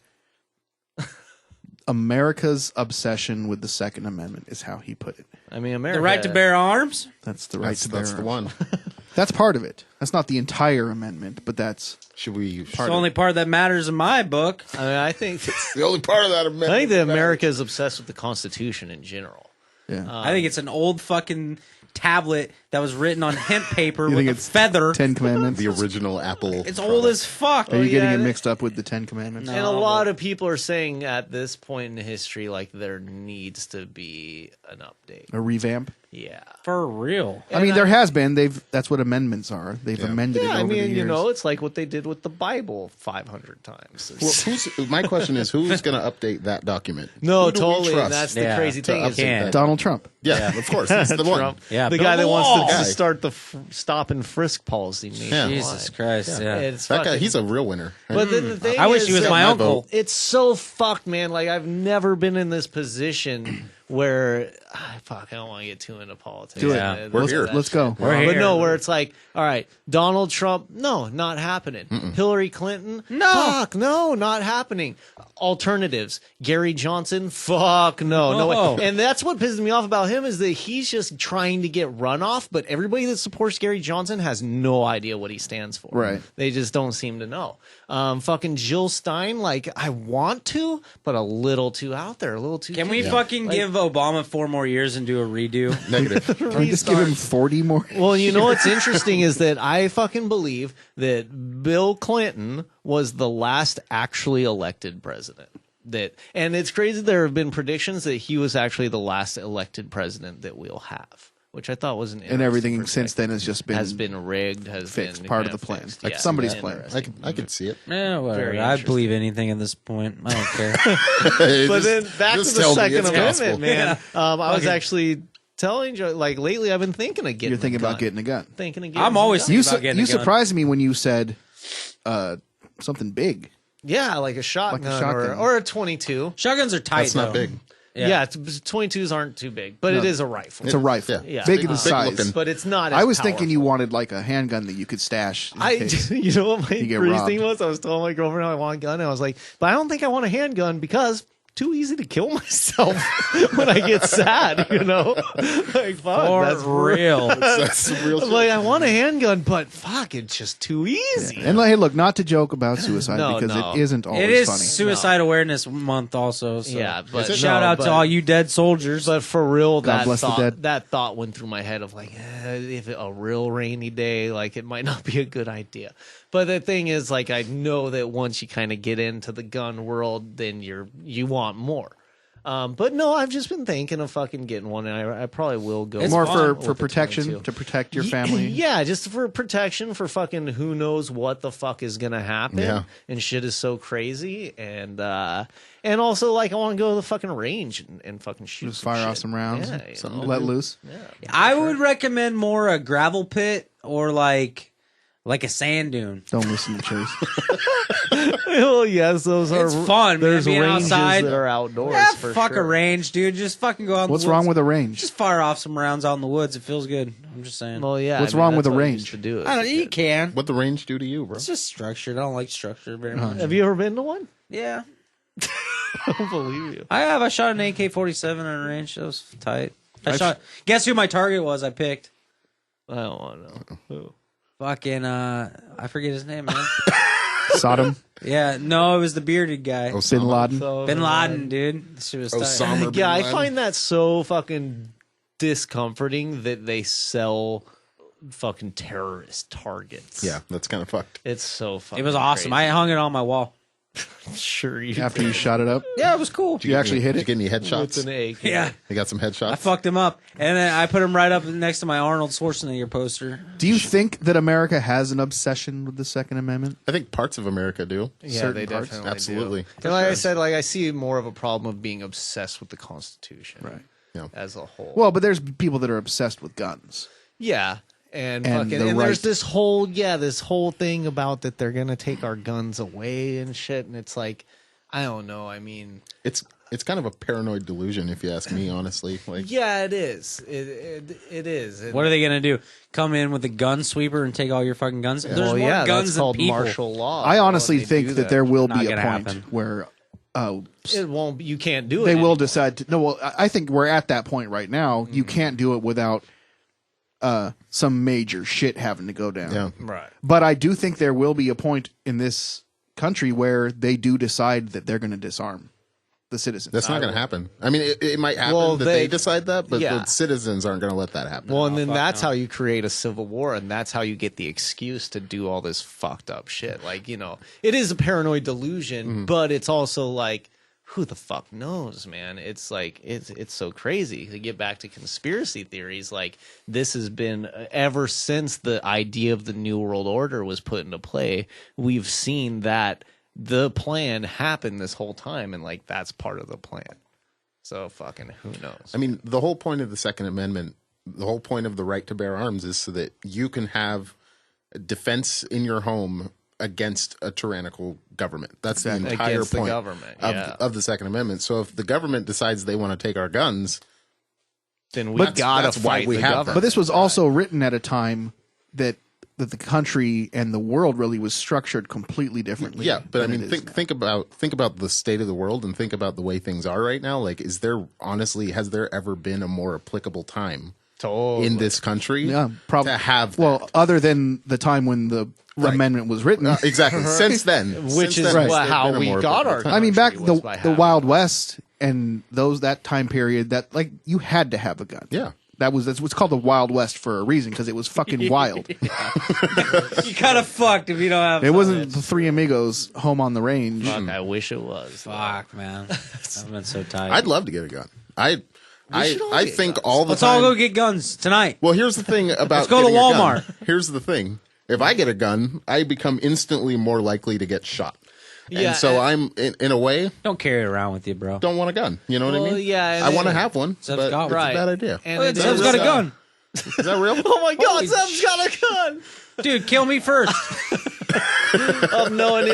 America's obsession with the Second Amendment, is how he put it. I mean, America. The right to bear arms? That's the right That's, to bear that's the arms. one. That's part of it. That's not the entire amendment, but that's Should we? It's the only part that matters in my book. I mean, I think the only part of that amendment. I think that America is obsessed with the Constitution in general. yeah. I think it's an old fucking tablet that was written on hemp paper You with think a it's feather. Ten Commandments. the original Apple. It's old as fuck. Are you getting yeah, it mixed up with the Ten Commandments? And a lot of people are saying at this point in history, like there needs to be an update. A revamp? Yeah. For real. I mean, there has been. That's what amendments are. They've amended it Yeah, over I the mean, years. it's like what they did with the Bible 500 times. Well, my question is, who's going to update that document? No, Who do we totally. trust And that's the Yeah, crazy to thing. Is update can't. that? Donald Trump. Yeah, of course, it's the one. Trump. Yeah, the build guy a that wants wall. to Guy. start the stop and frisk policy. Yeah. Jesus Christ, yeah. It's That guy, fucking- he's a real winner. But then the thing I wish is, he was that my my uncle. vote. it's so fucked, man. Like I've never been in this position where I don't want to get too into politics. Do it. Yeah. We're Let's- here. Let's go. We're But here. no, where it's like, all right, Donald Trump, no, not happening. Hillary Clinton, No. fuck, no, not happening. Alternatives, Gary Johnson, fuck, no Oh. way. And that's what pisses me off about him is that he's just trying to get runoff, but everybody that supports Gary Johnson has no idea what he stands for. Right. They just don't seem to know. Fucking Jill Stein, like, I want to, but a little too out there, a little too. Can we deep. fucking give Obama 4 more years and do a redo? Negative. Can we just give him 40 more? Well, you know what's interesting is that I fucking believe that Bill Clinton was the last actually elected president. And it's crazy. There have been predictions that he was actually the last elected president that we'll have, which I thought was an And everything since then has just been rigged, has fixed, been part kind of the plan. fixed. Like Yeah, somebody's it's plan. interesting. I could see it. Yeah, whatever. Very I interesting. believe anything at this point. I don't care. But then back to just the tell me Second it's Amendment, gospel. man. I was actually telling you, like, lately I've been thinking of getting You're thinking a gun. about getting a gun. Thinking of getting I'm a always gun. thinking You about getting a gun. surprised me when you said something big. Yeah, like a shotgun, shotgun. Or a 22. Shotguns are tight. That's not though. big. Yeah, 22s aren't too big, but it is a rifle. It's a rifle. Yeah. Big in Big size. looking. But it's not as I was thinking you powerful. wanted like a handgun that you could stash. in case. You know what my You get crazy robbed. thing was? I was telling my girlfriend I want a gun, and I was like, but I don't think I want a handgun because too easy to kill myself when I get sad, you know? Like, fuck, For that's real. That's some real I'm shit. like, I want a handgun, but fuck, it's just too easy. And hey, look, not to joke about suicide No, because no. it isn't always It is funny. Suicide Awareness Month also. So. Yeah, but shout out to all you dead soldiers. But for real, God bless the dead. that thought went through my head of like, if a real rainy day, like it might not be a good idea. But the thing is, like, I know that once you kind of get into the gun world, then you want more. But no, I've just been thinking of fucking getting one, and I probably will go. It's More fun for with the protection, 22. to protect your family. Yeah, just for protection, for fucking who knows what the fuck is gonna happen. Yeah. And shit is so crazy, and also like I want to go to the fucking range and fucking shoot, Just some fire off shit. some rounds, Yeah, you know? let loose. I would recommend more a gravel pit or like a sand dune. Don't listen to Chase. Well, yes, those are. It's fun, man, There's being ranges outside. that are outdoors. Yeah, for fuck sure. a range, dude. Just fucking go out. What's in the woods. wrong with a range? Just fire off some rounds out in the woods. It feels good. I'm just saying. Well, yeah. What's I mean, wrong that's with a what I range? used to do as I a don't. You kid. can. What the range do to you, bro? It's just structured. I don't like structure very much. Have you ever been to one? Yeah, I don't believe you. I have. I shot an AK-47 on a range. That was tight. I shot. Guess who my target was? I picked. I don't want to know. Who? Fucking. I forget his name, man. Sodom, Yeah, no, it was the bearded guy. Bin Laden. Bin Laden, dude. This shit was tight. Osama bin Yeah, I Laden. find that so fucking discomforting that they sell fucking terrorist targets. Yeah, that's kind of fucked. It's so fucking It was awesome. I crazy. hung it on my wall. Sure you After you shot it up, Yeah, it was cool. you actually hit Did you it. get any with headshots? an AK. Yeah, You got some headshots? I fucked him up, and then I put him right up next to my Arnold Schwarzenegger poster. Do you think that America has an obsession with the Second Amendment? I think parts of America do. Yeah, Certain they parts? definitely Absolutely. do. And like I said, like I see more of a problem of being obsessed with the Constitution, Right. Yeah. as a whole. Well, but there's people that are obsessed with guns. yeah, and And fucking, the and right- there's this whole thing about that they're gonna take our guns away and shit, and it's like, I don't know. I mean, It's kind of a paranoid delusion, if you ask me, honestly. Like, yeah, it is. It is. And- What are they gonna do? Come in with a gun sweeper and take all your fucking guns? There's Well, more yeah, guns that's than called people. martial law. I bro, honestly and they think do that there will Not be a gonna point happen. where It won't. You can't do it. they will anymore. decide to. No, well, I think we're at that point right now. You can't do it without some major shit having to go down. yeah. Right. But I do think there will be a point in this country where they do decide that they're going to disarm the citizens. That's not going to happen. I mean, it might happen Well, that they- they decide that, but yeah. the citizens aren't going to let that happen. Well, and then that's how you create a civil war, and that's how you get the excuse to do all this fucked up shit. Like, you know, it is a paranoid delusion, but it's also like, who the fuck knows, man? It's like it's so crazy. To get back to conspiracy theories, like this has been ever since the idea of the New World Order was put into play. We've seen that the plan happened this whole time, and like that's part of the plan. So fucking who knows? I mean, the whole point of the Second Amendment, the whole point of the right to bear arms is so that you can have defense in your home against a tyrannical government. That's the entire Against the point government, of, yeah. of the Second Amendment. So if the government decides they want to take our guns, then we But gotta that's why fight we the have them. government. But this was also written at a time that the country and the world really was structured completely differently. yeah, but I than mean, it is now. think about the state of the world and think about the way things are right now. Like, has there ever been a more applicable time Totally. in this country Yeah, probably to have well, that? other than the time when the amendment was written. Exactly. Since then, Which Since is then, what- it's how been a we more got our applicable time. I mean, back country was by the having Wild West and that time period, that like you had to have a gun. Yeah. That's what's called the Wild West for a reason, because it was fucking wild. You kind of fucked if you don't have. It wasn't the Three Amigos home on the range. Fuck, I wish it was. Fuck, man. I've been so tired. I'd love to get a gun. I think all the Let's time. all go get guns tonight. Well, here's the thing about Let's go to getting a gun. Walmart. Here's the thing. If I get a gun, I become instantly more likely to get shot. Yeah, and so I'm, in a way, Don't carry it around with you, bro. don't want a gun. You know what I Well, mean? yeah, and I want to then- have one, Seb's but got it's one. a bad idea. And Look, it Seb's is- got a gun. Is that real? Oh my God, Holy Sam's got a gun. Dude, kill me first. No, and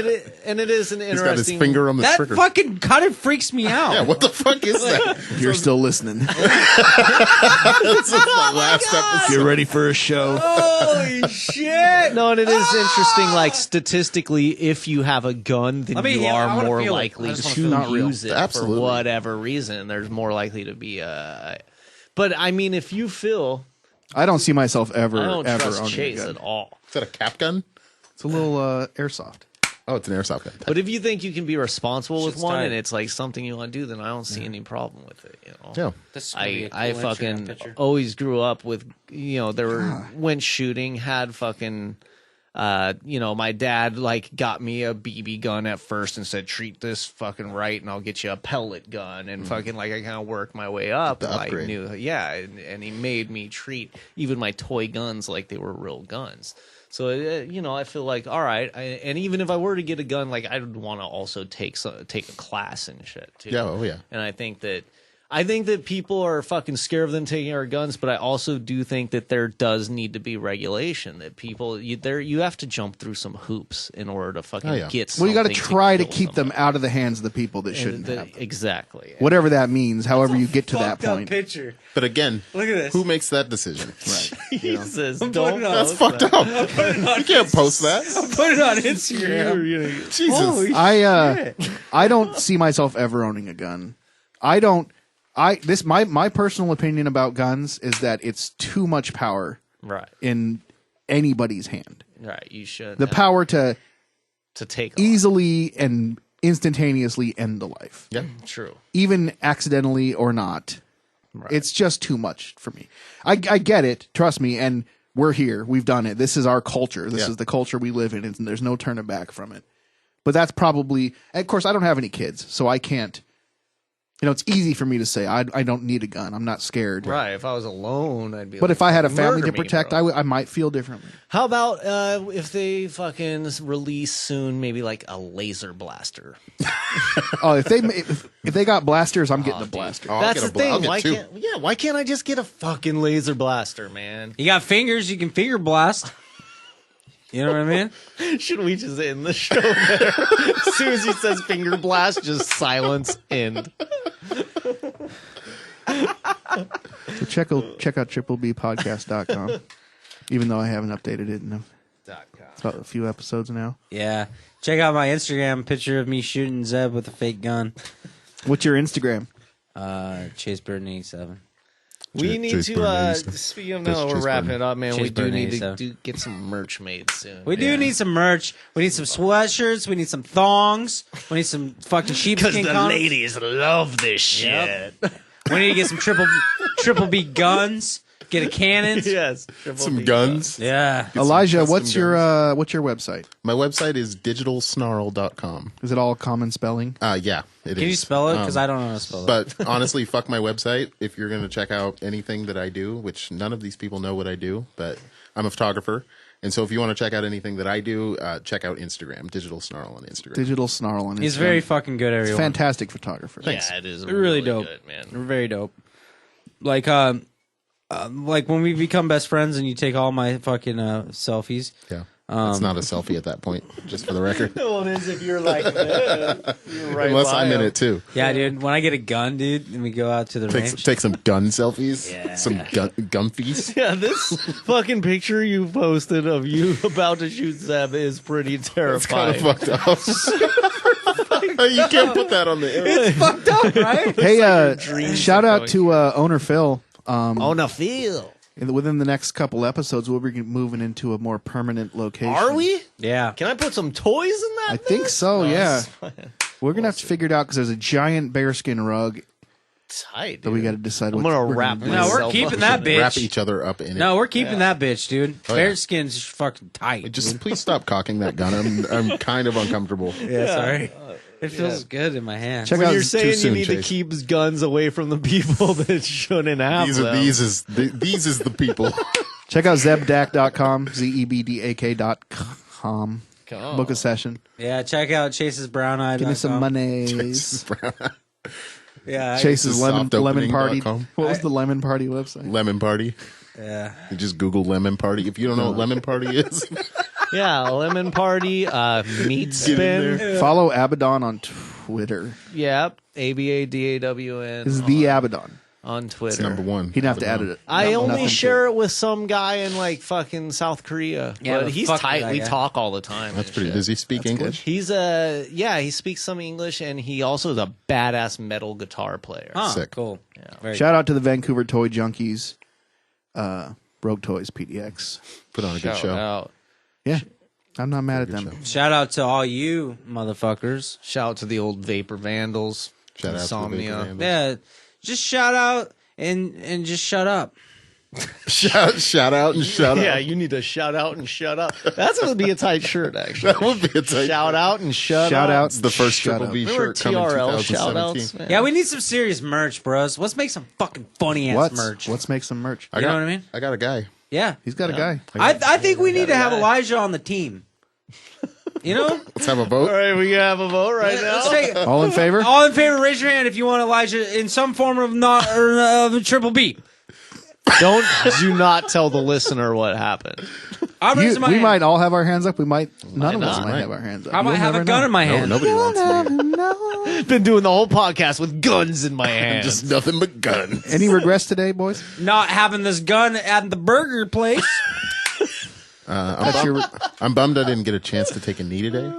it is an He's got his interesting. finger on the That trigger. fucking kind of freaks me out. Yeah, what the fuck is that? If you're still listening, This is the last episode. get ready for a show. Holy shit. No, and it is interesting. Like statistically, if you have a gun, then I mean, you yeah, I are wanna more feel it. likely I just wanna to feel it. Not real. use it Absolutely. for whatever reason. There's more likely to be a. But I mean, if you feel, I don't see myself ever I don't ever trust owning Chase a gun. at all. Is that a cap gun? It's a little airsoft. Oh, it's an airsoft gun. But if you think you can be responsible with Shit's one tight. and it's like something you want to do, then I don't see any problem with it. You know. Yeah. This is gonna be a I cool Instagram fucking picture. always grew up with, there were went shooting, had fucking my dad like got me a BB gun at first and said treat this fucking right and I'll get you a pellet gun and fucking like I kind of worked my way up. The And I upgrade. knew and he made me treat even my toy guns like they were real guns. So I feel like all right, and even if I were to get a gun, like I would want to also take a class and shit too. Yeah, oh yeah. And I think that people are fucking scared of them taking our guns, but I also do think that there does need to be regulation. That people you have to jump through some hoops in order to fucking Oh, yeah. get. Well, you got to something try to kill keep them somebody. out of the hands of the people that shouldn't And have them. exactly. Whatever that means, however you get to that Fucked up point. picture. But again, Look at this. who makes that decision? Right. Jesus, putting don't. it on. That's fucked up. You can't post that. Put it on Instagram. Jesus. Holy I don't see myself ever owning a gun. My personal opinion about guns is that it's too much power Right, in anybody's hand. right. You should The power to take easily and instantaneously end a life, Yeah. True. even accidentally or not. Right. It's just too much for me. I get it, trust me, and we're here. We've done it. This is our culture. This Yeah. is the culture we live in, and there's no turning back from it. But that's probably, of course, I don't have any kids, so I can't. It's easy for me to say I don't need a gun. I'm not scared. Right. If I was alone, I'd be. But like, if I had a family "Murder to me, protect, bro." I might feel differently. How about if they fucking release soon, maybe like a laser blaster? Oh, if they got blasters, I'm getting a dude. blaster. Oh, I'll That's get the I'll thing. get Why can't I just get a fucking laser blaster, man? You got fingers, you can finger blast. You know what I mean? Should we just end the show there? As soon as he says finger blast, just silence, end. So check out triplebpodcast.com. Even though I haven't updated it in about a few episodes now. Yeah. Check out my Instagram picture of me shooting Zeb with a fake gun. What's your Instagram? Chase Burton 87. We need Chase to, Burton. speaking of That's now, we're Chase wrapping Burton. it up, man. Chase We do Burton need to 87. get some merch made soon. We do need some merch. We need some sweatshirts. We need some thongs. We need some fucking sheepskin condoms. love this shit. Yep. We need to get some triple B guns. Get a cannon. Yes. some guns. Yeah. Elijah, custom what's your website? My website is digitalsnarl.com. Is it all common spelling? Yeah, it is. Can you spell it? Because I don't know how to spell it. But honestly, fuck my website. If you're going to check out anything that I do, which none of these people know what I do, but I'm a photographer. And so if you want to check out anything that I do, check out Instagram, Digital Snarl on Instagram. Digital Snarl on Instagram. He's very fucking good, He's a everyone. fantastic photographer. Yeah, it is Really dope. good, man. Very dope. Like when we become best friends and you take all my fucking selfies. Yeah. It's not a selfie at that point, just for the record. Well, it is if you're like this. You're right Unless by I'm in him. it too. Yeah, dude. When I get a gun, dude, and we go out to the range. Take some gun selfies. Yeah. Some gumfies. Yeah, this fucking picture you posted of you about to shoot Zeb is pretty It's kind terrifying. of fucked up. You can't put that on the air. fucked up, right? Hey, dreams shout are out going to owner Phil. On a field. Within the next couple episodes, we'll be moving into a more permanent location. Are we? Yeah. Can I put some toys in that? I think so, yeah. We're going to have to figure it out because there's a giant bearskin rug Tight. But we dude. got to decide. I'm what gonna we're wrap do. No, myself we're keeping up. that bitch. Wrap each other up in it. No, we're keeping that bitch, dude. Oh, Bear yeah. skin's fucking tight. Just please stop cocking that gun. I'm kind of uncomfortable. Yeah, sorry. It feels good in my hand. Check When out you're saying you soon, need to Chase. keep guns away from the people that shouldn't have them. These is the people. check out zebdak.com, zebdak.com. Come Book a session. Yeah, check out Chase's Brown Eye. Give me some monies. Yeah, Chase's lemon party. softopening.com. What was the lemon party website? Lemon Party. yeah. You just Google Lemon Party. If you don't know what Lemon Party is, Yeah, lemon party, meat spin. Follow Abaddon on Twitter. Yep, ABADAWN. This is the Abaddon. on it's Twitter. number one. He didn't have to edit it. I only Nothing to share it with some guy in like fucking South Korea. Yeah, but but he's fuck tight. that We guy. talk all the time. That's and pretty. shit. Does he speak English? He's he speaks some English, and he also is a badass metal guitar player. Huh, Sick. cool. Very Shout out to the Vancouver Toy Junkies, Rogue Toys PDX. Put on a good Shout show. out. Yeah, I'm not mad at them. good. Shout out to all you motherfuckers. Shout out to the old Vapor Vandals. Shout out to the Insomnia. Vapor Vandals. Yeah, just shout out and just shut up. Shout out and shut Yeah, up. you need to shout out and shut up. That's going to be a tight shirt, actually. That would be a tight. Shout out and shut Shout up. out. It's the first Shut Triple up. B Remember shirt coming TRL shout 2017. outs, man? Yeah, we need some serious merch, bros. Let's make some fucking funny ass merch. Let's make some merch. You know what I mean? I got a guy. Yeah. He's got a guy. I think we need to have guy. Elijah on the team. You know? Let's have a All vote. right, we can have a vote right Let's now. take All in favor? all in favor. Raise your hand if you want Elijah in some form of not or Triple B. Do not tell the listener what happened. I'm You- raising my we hand. might all have our hands up. We might. None of us not. might have our hands up. I might You'll have a never gun know. in my No, hand. nobody wants me. Been doing the whole podcast with guns in my hand. Just nothing but guns. Any regrets today, boys? Not having this gun at the burger place. I'm bummed I didn't get a chance to take a knee today.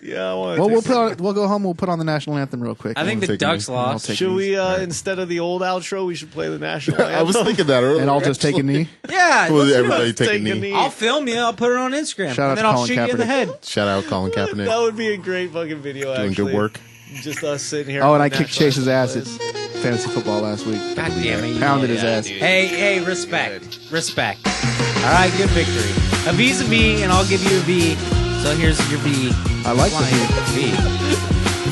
yeah, I want Well, we'll go home. We'll put on the national anthem real quick. I think the take Ducks me. lost. take Should these. we, instead of the old outro, we should play the national anthem? I was thinking that earlier. And I'll just take a knee. Yeah. Will let's do everybody it. take a Take a knee? knee. I'll film you. I'll put it on Instagram. Shout out and then to I'll Colin shoot you in the Kaepernick. head. Shout out Colin Kaepernick. That would be a great fucking video, Doing actually. good work. Just us sitting here. Oh, on and I the kicked national Chase's ass anthem. at fantasy football last week. God damn it. Pounded his Yeah, ass. dude. Hey, respect. Respect. All right, good victory. A V's a V, and I'll give you a V. So here's your V. I like the V.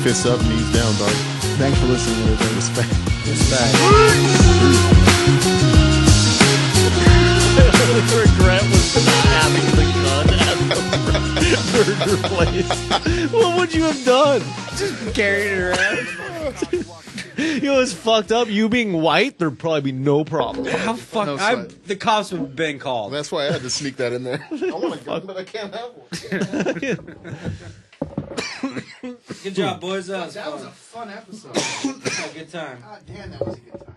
Fists up, knees down, dog. Thanks for listening, everybody. Respect. Respect. The only regret was not having the gun at the burger place. What would you have done? Just carried it around. You know, it's fucked up. You being white, there'd probably be no problem. How fuck? No sweat. The cops would have been called. That's why I had to sneak that in there. I want a gun, but I can't have one. Good job, boys. That was That was a fun episode. a good time. God damn, that was a good time.